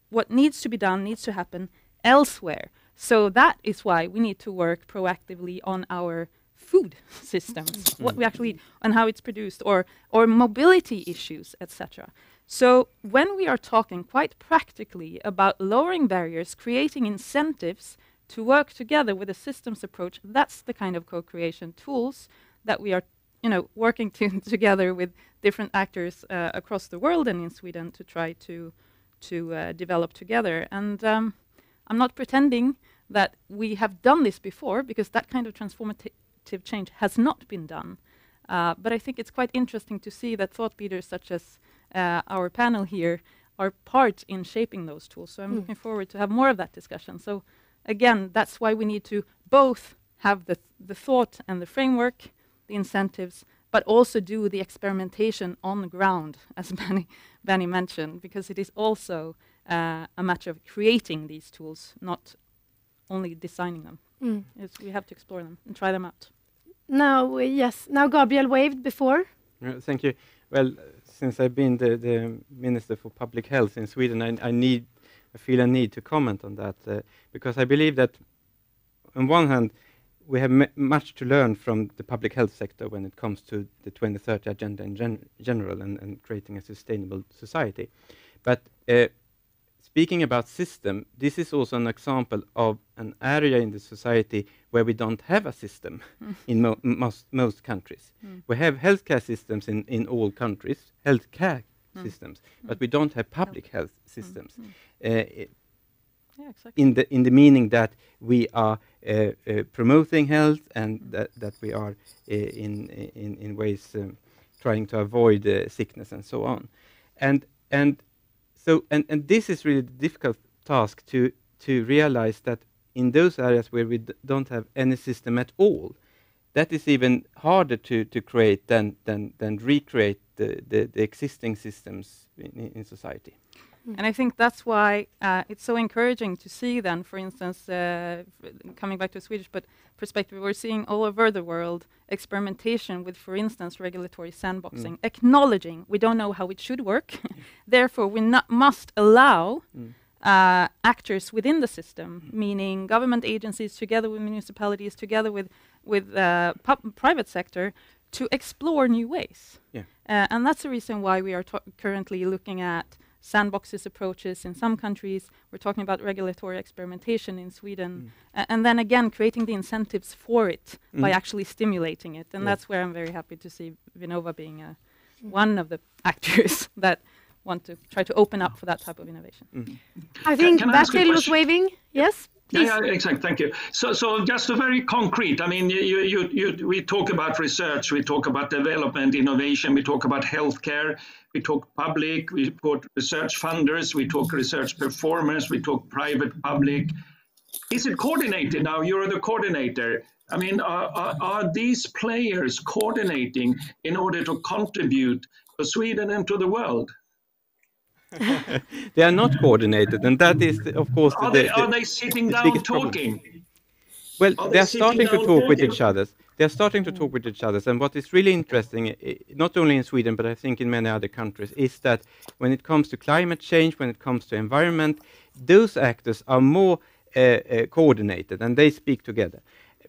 what needs to be done needs to happen elsewhere. So that is why we need to work proactively on our food systems, what we actually, and how it's produced, or mobility issues, etc. So when we are talking quite practically about lowering barriers, creating incentives to work together with a systems approach, that's the kind of co-creation tools that we are, working together with different actors across the world and in Sweden to try to develop together. And I'm not pretending that we have done this before, because that kind of transformative change has not been done. But I think it's quite interesting to see that thought leaders such as our panel here are part in shaping those tools. So I'm looking forward to have more of that discussion. So again, that's why we need to both have the thought and the framework, the incentives, but also do the experimentation on the ground, as Benny mentioned, because it is also a matter of creating these tools, not only designing them. We have to explore them and try them out. Now, Now Gabriel waved before. Thank you. Well, since I've been the Minister for Public Health in Sweden, I feel a need to comment on that, because I believe that on one hand, we have much to learn from the public health sector when it comes to the 2030 agenda in general and creating a sustainable society. But speaking about system, this is also an example of an area in the society where we don't have a system in most countries. We have healthcare systems in all countries, healthcare systems, but we don't have public health systems. Yeah, exactly. In the meaning that we are promoting health and that we are in ways trying to avoid sickness and so on, and this is really the difficult task to realize that in those areas where we don't have any system at all, that is even harder to create than recreate the existing systems in society. And I think that's why it's so encouraging to see then, for instance, coming back to Swedish but perspective, we're seeing all over the world experimentation with, for instance, regulatory sandboxing, acknowledging we don't know how it should work. Therefore, we must allow actors within the system, meaning government agencies together with municipalities, together with private sector, to explore new ways. Yeah. And that's the reason why we are currently looking at sandboxes approaches in some countries. We're talking about regulatory experimentation in Sweden, and then again creating the incentives for it by actually stimulating it. And that's where I'm very happy to see Vinnova being one of the actors that want to try to open up for that type of innovation. I think Can I ask a Bertil was question? waving. Yes, please. Yeah, exactly. Thank you. So just a very concrete. I mean, we talk about research, we talk about development, innovation, we talk about healthcare, we talk public, we talk research funders, we talk research performers, we talk private, public. Is it coordinated now? You're the coordinator. I mean, are these players coordinating in order to contribute to Sweden and to the world? They are not coordinated, and that is, of course, Are they sitting down biggest problem. talking? Well, Are they they are sitting starting to down talk with talking? each other. They are starting to talk with each other. And what is really interesting, not only in Sweden, but I think in many other countries, is that when it comes to climate change, when it comes to environment, those actors are more coordinated and they speak together.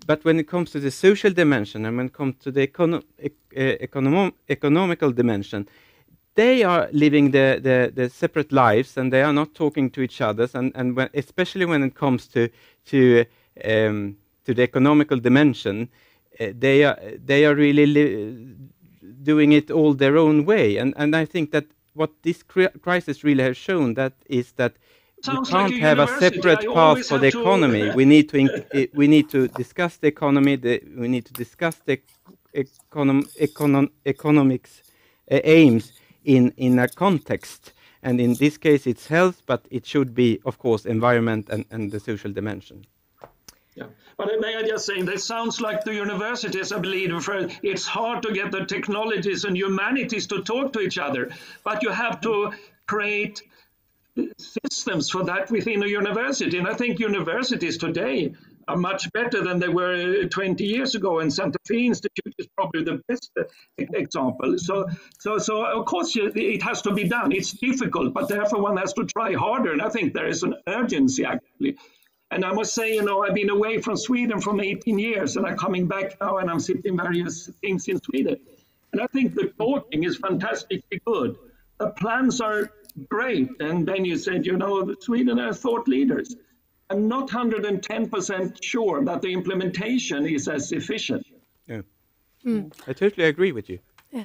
But when it comes to the social dimension and when it comes to the economical dimension, they are living the separate lives and they are not talking to each other. And especially when it comes to the economical dimension, they are really doing it all their own way. And I think that what this crisis really has shown that is that Sounds we can't like a have a university. separate I path always for have the to- economy. We need to discuss the economy. We need to discuss the economics aims in a context. And in this case, it's health, but it should be, of course, environment and the social dimension. Yeah. But may I just say, that sounds like the universities, I believe, it's hard to get the technologies and humanities to talk to each other, but you have to create systems for that within a university. And I think universities today are much better than they were 20 years ago, and Santa Fe Institute is probably the best example. So of course it has to be done. It's difficult, but therefore one has to try harder. And I think there is an urgency actually. And I must say, I've been away from Sweden for 18 years, and I'm coming back now, and I'm sitting various things in Sweden. And I think the talking is fantastically good. The plans are great. And then you said, Sweden are thought leaders. I'm not 110% sure that the implementation is as efficient. Yeah. I totally agree with you. Yeah.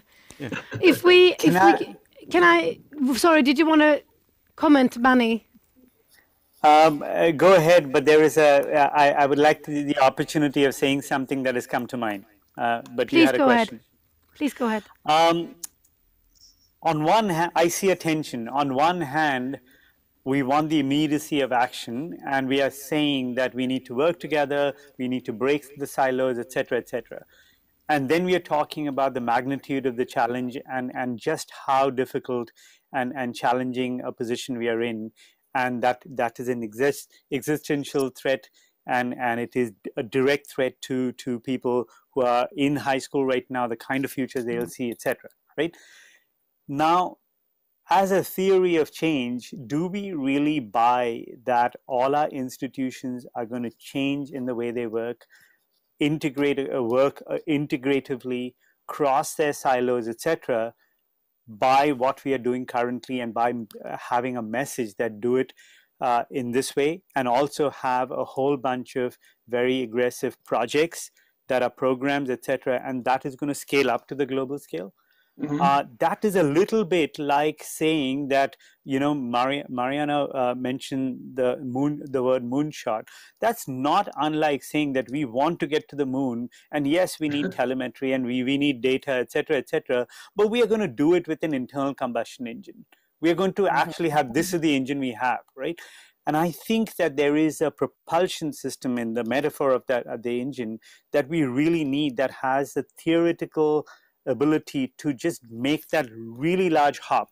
Sorry, did you want to comment, Benny? Go ahead, but there is I would like the opportunity of saying something that has come to mind. But Please you had a go question. ahead. Please go ahead. On one hand, I see a tension. On one hand, we want the immediacy of action, and we are saying that we need to work together, we need to break the silos, etc., etc. And then we are talking about the magnitude of the challenge and just how difficult and challenging a position we are in, and that is an existential threat, and it is a direct threat to people who are in high school right now, the kind of future they'll see, etc. Right? Now, as a theory of change, do we really buy that all our institutions are going to change in the way they work, work integratively, cross their silos, etc., by what we are doing currently and by having a message that do it in this way, and also have a whole bunch of very aggressive projects that are programs, etc., and that is going to scale up to the global scale. That is a little bit like saying that, you know, Mariana mentioned the word moonshot. That's not unlike saying that we want to get to the moon, and yes, we need telemetry and we need data, etc., but we are going to do it with an internal combustion engine. We are going to actually have, this is the engine we have, right? And I think that there is a propulsion system in the metaphor of that the engine that we really need, that has the theoretical ability to just make that really large hop,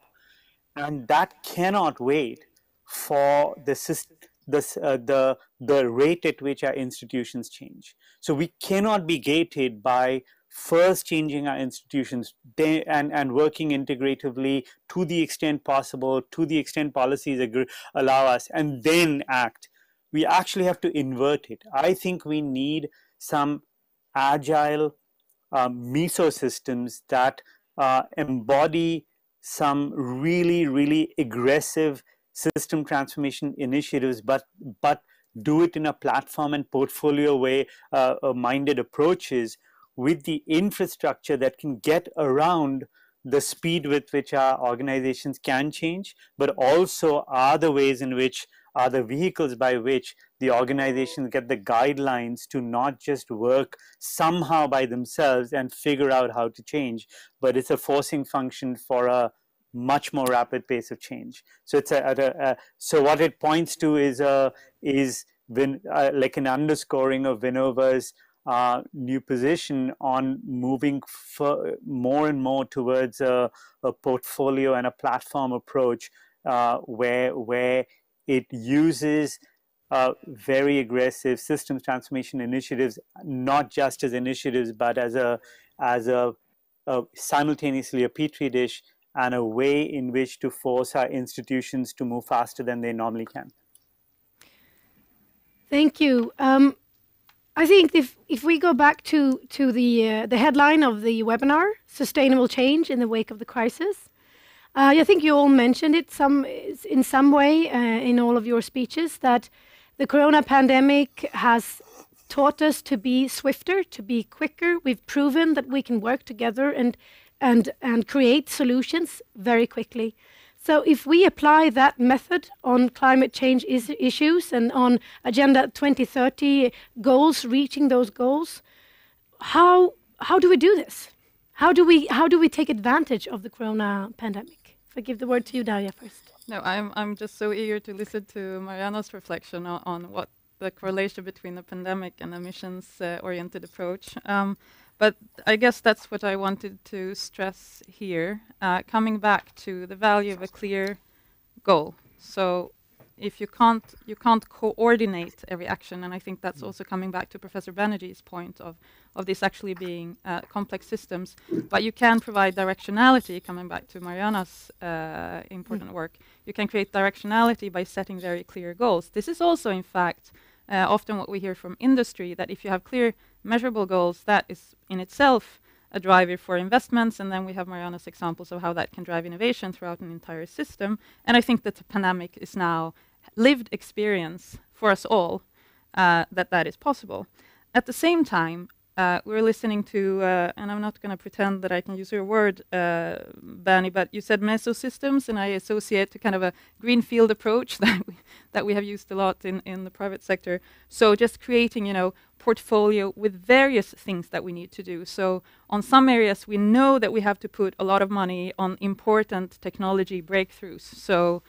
and that cannot wait for the rate at which our institutions change. So we cannot be gated by first changing our institutions and working integratively to the extent possible, to the extent policies allow us, and then act. We actually have to invert it. I think we need some agile mesosystems that embody some really, really aggressive system transformation initiatives, but do it in a platform and portfolio way minded approaches, with the infrastructure that can get around the speed with which our organizations can change, but also are the ways in which are the vehicles by which the organizations get the guidelines to not just work somehow by themselves and figure out how to change, but it's a forcing function for a much more rapid pace of change. So it's so what it points to is like an underscoring of Vinova's new position on moving more and more towards a portfolio and a platform approach, where it uses very aggressive systems transformation initiatives, not just as initiatives, but as a simultaneously a petri dish and a way in which to force our institutions to move faster than they normally can. Thank you. I think if we go back to the headline of the webinar, Sustainable Change in the Wake of the Crisis, I think you all mentioned it in some way in all of your speeches, that the corona pandemic has taught us to be swifter, to be quicker. We've proven that we can work together and create solutions very quickly. So if we apply that method on climate change issues and on Agenda 2030 goals, reaching those goals, how do we do this? How do we take advantage of the corona pandemic? If I give the word to you, Daria, first. No, I'm just so eager to listen to Mariana's reflection on what the correlation between the pandemic and emissions-oriented approach. But I guess that's what I wanted to stress here, coming back to the value of a clear goal. So if you can't coordinate every action, and I think that's also coming back to Professor Banerjee's point of this actually being complex systems, but you can provide directionality, coming back to Mariana's important work. You can create directionality by setting very clear goals. This is also, in fact, often what we hear from industry, that if you have clear measurable goals, that is in itself a driver for investments, and then we have Mariana's examples of how that can drive innovation throughout an entire system. And I think that the pandemic is now lived experience for us all, that is possible. At the same time, we're listening to, and I'm not going to pretend that I can use your word, Bernie, but you said mesosystems, and I associate to kind of a greenfield approach that we have used a lot in the private sector. So just creating, portfolio with various things that we need to do. So on some areas, we know that we have to put a lot of money on important technology breakthroughs. So,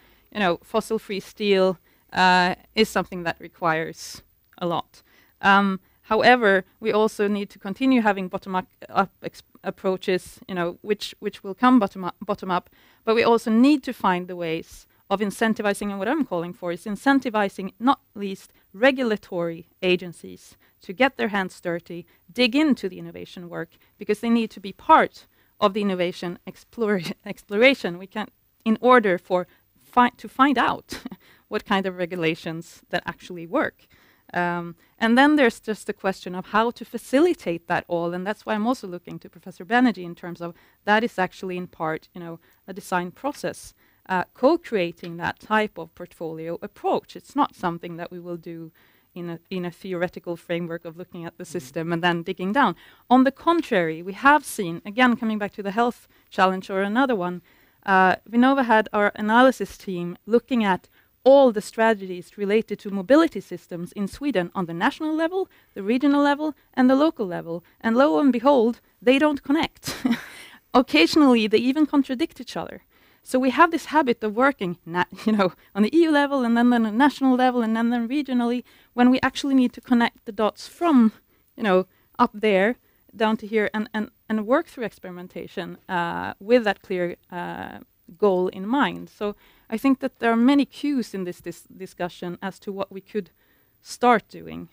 fossil-free steel is something that requires a lot. However, we also need to continue having bottom-up approaches, which will come bottom up. But we also need to find the ways of incentivizing, and what I'm calling for is incentivizing, not least regulatory agencies, to get their hands dirty, dig into the innovation work, because they need to be part of the innovation exploration. We can, in order to find out what kind of regulations that actually work. And then there's just the question of how to facilitate that all, and that's why I'm also looking to Professor Banerjee in terms of that is actually in part, a design process, co-creating that type of portfolio approach. It's not something that we will do in a theoretical framework of looking at the system and then digging down. On the contrary, we have seen, again, coming back to the health challenge or another one, Vinnova had our analysis team looking at all the strategies related to mobility systems in Sweden on the national level, the regional level, and the local level. And lo and behold, they don't connect. Occasionally, they even contradict each other. So we have this habit of working, on the EU level, and then on the national level, and then regionally, when we actually need to connect the dots from, up there down to here, and work through experimentation with that clear goal in mind. So I think that there are many cues in this discussion as to what we could start doing.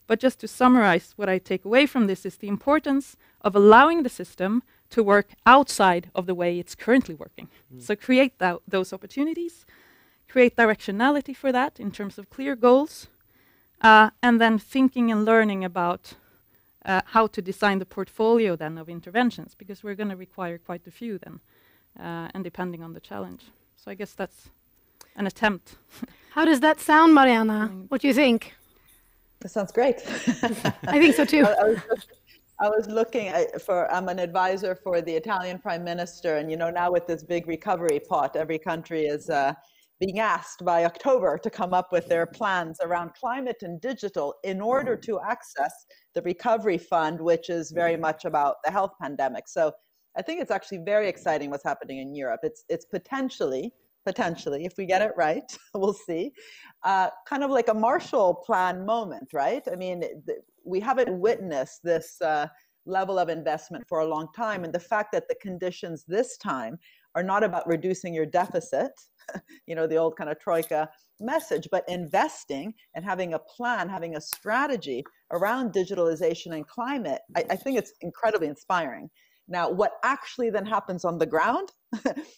But just to summarize, what I take away from this is the importance of allowing the system to work outside of the way it's currently working. So create those opportunities, create directionality for that in terms of clear goals, and then thinking and learning about how to design the portfolio then of interventions, because we're going to require quite a few then, and depending on the challenge. So I guess that's an attempt. How does that sound, Mariana? What do you think? That sounds great. I think so too. I was looking I'm an advisor for the Italian Prime Minister, and now with this big recovery pot, every country is being asked by October to come up with their plans around climate and digital in order to access the recovery fund, which is very much about the health pandemic. So I think it's actually very exciting what's happening in Europe. It's potentially, if we get it right, we'll see, kind of like a Marshall Plan moment, right? I mean, we haven't witnessed this level of investment for a long time. And the fact that the conditions this time are not about reducing your deficit, the old kind of Troika message, but investing and having a plan, having a strategy around digitalization and climate, I think it's incredibly inspiring. Now, what actually then happens on the ground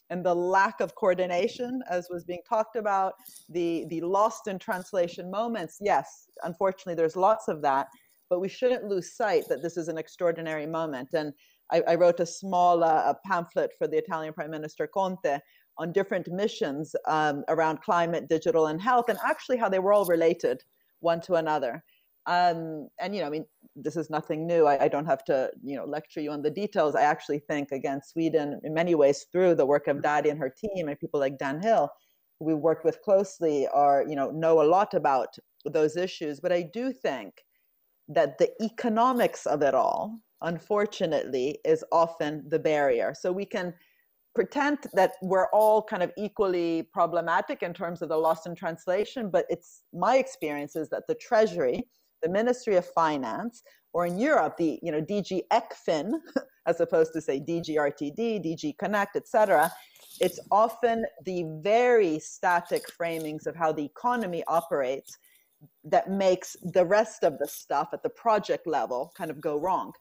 and the lack of coordination, as was being talked about, the lost in translation moments, yes, unfortunately, there's lots of that, but we shouldn't lose sight that this is an extraordinary moment. And I wrote a small pamphlet for the Italian Prime Minister Conte on different missions around climate, digital, and health, and actually how they were all related one to another. And, this is nothing new. I don't have to, lecture you on the details. I actually think, again, Sweden, in many ways, through the work of Daria and her team and people like Dan Hill, who we worked with closely, know a lot about those issues. But I do think that the economics of it all, unfortunately, is often the barrier. So we can pretend that we're all kind of equally problematic in terms of the loss in translation, but it's my experience is that the Treasury, the Ministry of Finance, or in Europe, the DG ECFIN, as opposed to say DG RTD, DG Connect, etc., it's often the very static framings of how the economy operates that makes the rest of the stuff at the project level kind of go wrong.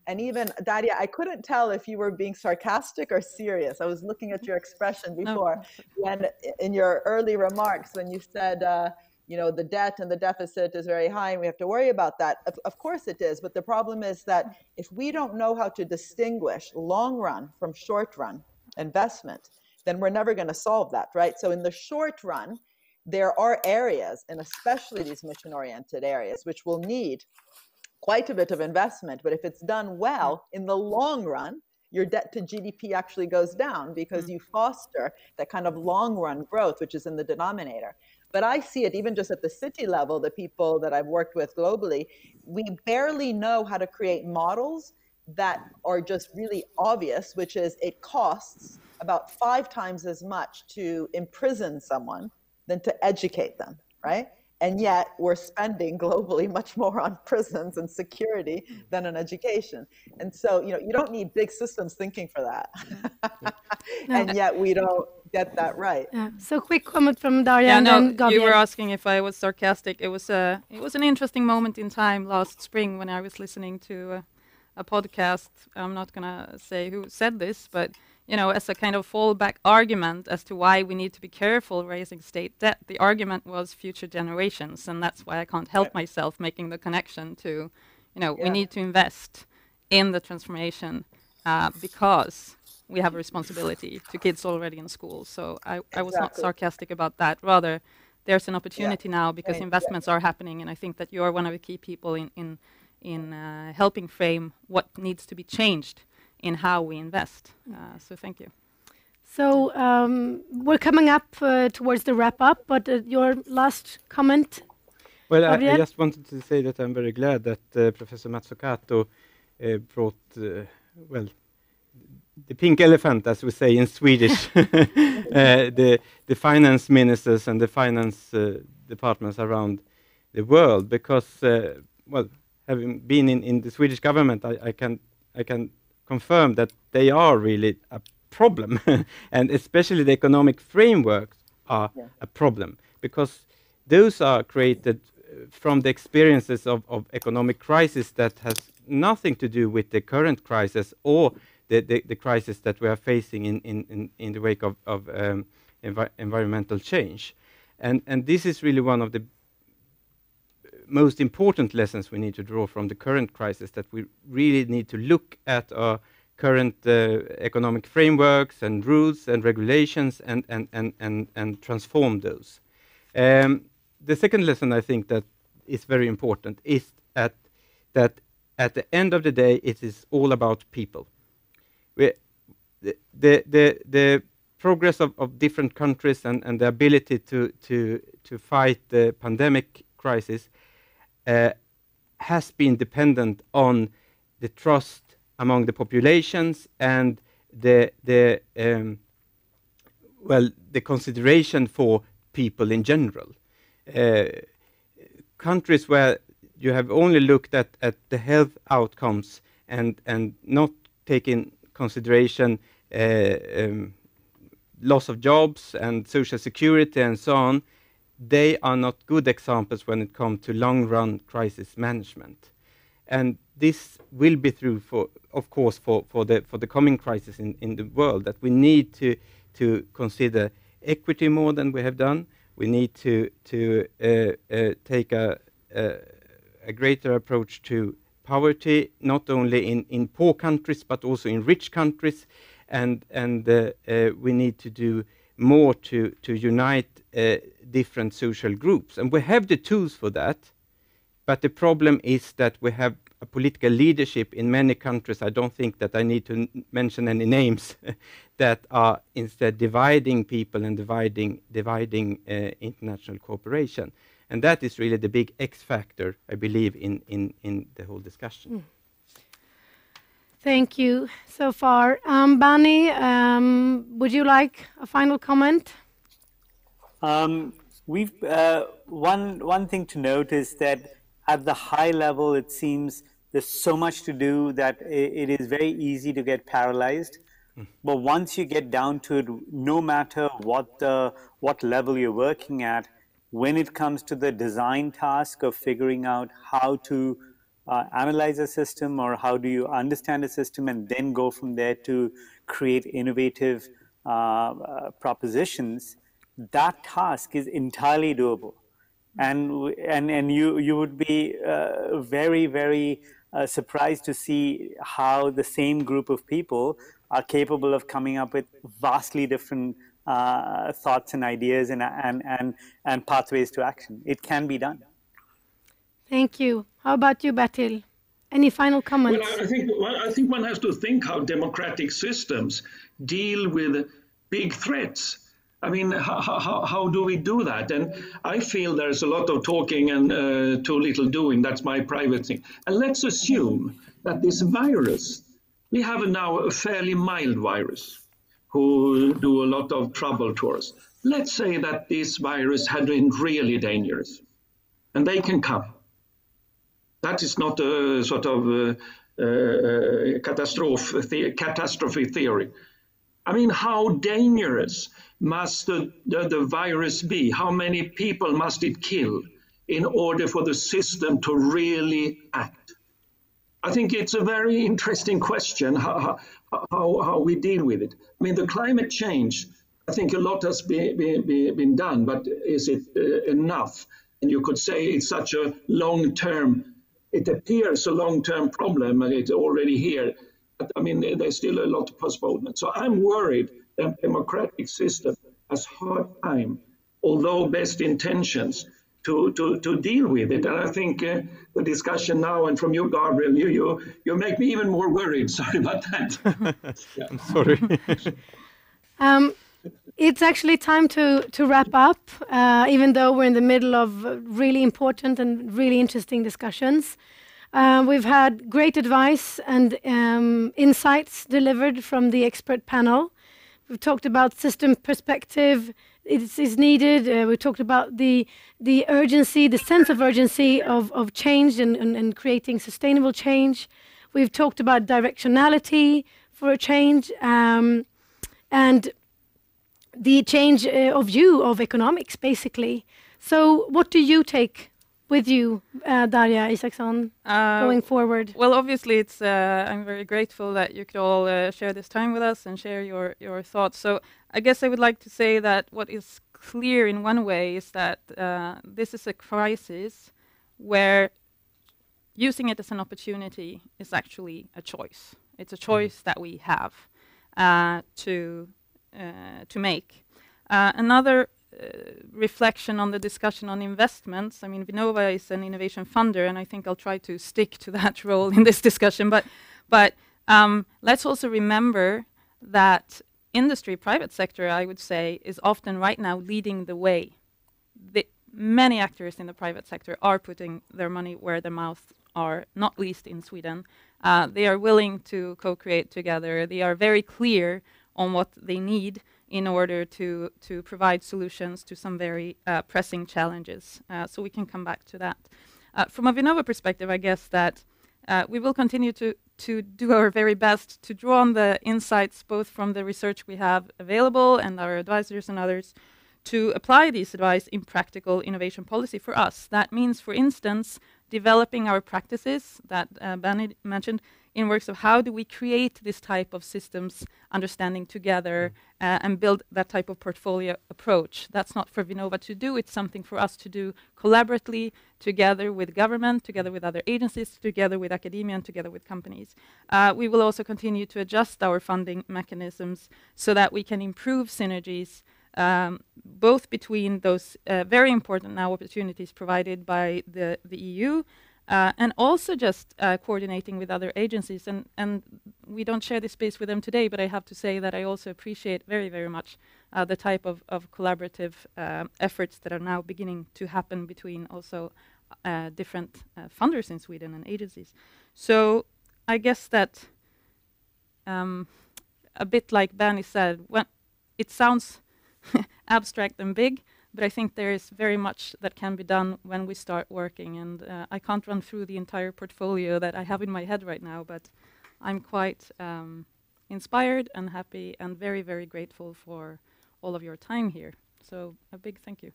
And even, Daria, I couldn't tell if you were being sarcastic or serious. I was looking at your expression before, when in your early remarks, when you said, the debt and the deficit is very high and we have to worry about that. Of course it is, but the problem is that if we don't know how to distinguish long run from short run investment, then we're never going to solve that, right? So in the short run, there are areas, and especially these mission-oriented areas, which will need quite a bit of investment. But if it's done well, in the long run, your debt to GDP actually goes down because you foster that kind of long-run growth, which is in the denominator. But I see it even just at the city level, the people that I've worked with globally, we barely know how to create models that are just really obvious, which is it costs about 5 times as much to imprison someone than to educate them, right? And yet we're spending globally much more on prisons and security than on education. And so, you don't need big systems thinking for that. And yet we don't get that right. Yeah. So quick comment from Daria and then Gabriel. You were asking if I was sarcastic. It was an interesting moment in time last spring when I was listening to a podcast. I'm not going to say who said this, but as a kind of fallback argument as to why we need to be careful raising state debt, the argument was future generations, and that's why I can't help myself making the connection to, we need to invest in the transformation because we have a responsibility to kids already in school. So I was not sarcastic about that. Rather, there's an opportunity now because investments are happening, and I think that you are one of the key people in helping frame what needs to be changed in how we invest. So thank you. So we're coming up towards the wrap up, but your last comment? Well, I just wanted to say that I'm very glad that Professor Mazzucato brought, the pink elephant, as we say in Swedish, the finance ministers and the finance departments around the world, because, having been in the Swedish government, I can confirm that they are really a problem, and especially the economic frameworks are a problem, because those are created from the experiences of economic crisis that has nothing to do with the current crisis or the crisis that we are facing in the wake of environmental change. And this is really one of the most important lessons we need to draw from the current crisis, that we really need to look at our current economic frameworks and rules and regulations and transform those. The second lesson I think that is very important is that at the end of the day, it is all about people. The progress of different countries and the ability to fight the pandemic crisis has been dependent on the trust among the populations and the consideration for people in general. Countries where you have only looked at the health outcomes and not taken consideration loss of jobs and social security and so on, they are not good examples when it comes to long-run crisis management. And this will be true, of course, for the coming crisis in the world, that we need to consider equity more than we have done. We need to take a greater approach to poverty, not only in poor countries but also in rich countries, and we need to do more to unite different social groups, and we have the tools for that. But the problem is that we have a political leadership in many countries, I don't think that I need to mention any names, that are instead dividing people and dividing international cooperation. And that is really the big X factor, I believe, in the whole discussion. Thank you so far. Bani, would you like a final comment? We've one thing to note is that at the high level, it seems there's so much to do that it is very easy to get paralyzed. But once you get down to it, no matter what level you're working at, when it comes to the design task of figuring out how to analyze a system, or how do you understand a system and then go from there to create innovative propositions, that task is entirely doable. And you would be very, very surprised to see how the same group of people are capable of coming up with vastly different thoughts and ideas and pathways to action. It can be done. Thank you. How about you, Bertil? Any final comments? Well, I think one has to think how democratic systems deal with big threats. I mean, how do we do that? And I feel there's a lot of talking and too little doing. That's my private thing. And let's assume that this virus, we have now a fairly mild virus who do a lot of trouble to us. Let's say that this virus had been really dangerous, and they can come. That is not a sort of catastrophe theory. I mean, how dangerous must the virus be? How many people must it kill in order for the system to really act? I think it's a very interesting question how we deal with it. I mean, the climate change, I think a lot has been done, but is it enough? And you could say it's such a long-term, it appears a long-term problem, and it's already here. But I mean, there's still a lot of postponement. So I'm worried that democratic system has hard time, although best intentions, to deal with it. And I think the discussion now, and from you, Gabriel, you make me even more worried. Sorry about that. Yeah. I'm sorry. It's actually time to wrap up, even though we're in the middle of really important and really interesting discussions. We've had great advice and insights delivered from the expert panel. We've talked about system perspective. It is needed. We talked about the urgency, the sense of urgency of change and creating sustainable change. We've talked about directionality for a change and the change of view of economics, basically. So what do you take with you, Darja Isaksson, going forward? Well, obviously, I'm very grateful that you could all share this time with us and share your thoughts. So I guess I would like to say that what is clear in one way is that this is a crisis where using it as an opportunity is actually a choice. It's a choice that we have to make. Another reflection on the discussion on investments. I mean, Vinnova is an innovation funder, and I think I'll try to stick to that role in this discussion. But let's also remember that industry, private sector, I would say, is often right now leading the way. Many actors in the private sector are putting their money where their mouths are, not least in Sweden. They are willing to co-create together. They are very clear on what they need in order to provide solutions to some very pressing challenges. So we can come back to that. From a Vinnova perspective, I guess that we will continue to do our very best to draw on the insights both from the research we have available and our advisors and others to apply these advice in practical innovation policy for us. That means, for instance, developing our practices that Benny mentioned in works of how do we create this type of systems understanding together and build that type of portfolio approach. That's not for Vinnova to do, it's something for us to do collaboratively together with government, together with other agencies, together with academia, and together with companies. We will also continue to adjust our funding mechanisms so that we can improve synergies both between those very important now opportunities provided by the EU and also just coordinating with other agencies. And we don't share this space with them today, but I have to say that I also appreciate very, very much the type of collaborative efforts that are now beginning to happen between also different funders in Sweden and agencies. So I guess that a bit like Benny said, when it sounds abstract and big, but I think there is very much that can be done when we start working. And I can't run through the entire portfolio that I have in my head right now, but I'm quite inspired and happy and very, very grateful for all of your time here. So a big thank you.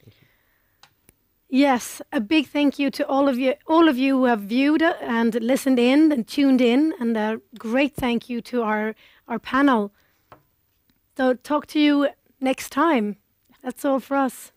Thank you. Yes, a big thank you to all of you who have viewed and listened in and tuned in, and a great thank you to our panel. So talk to you next time. That's all for us.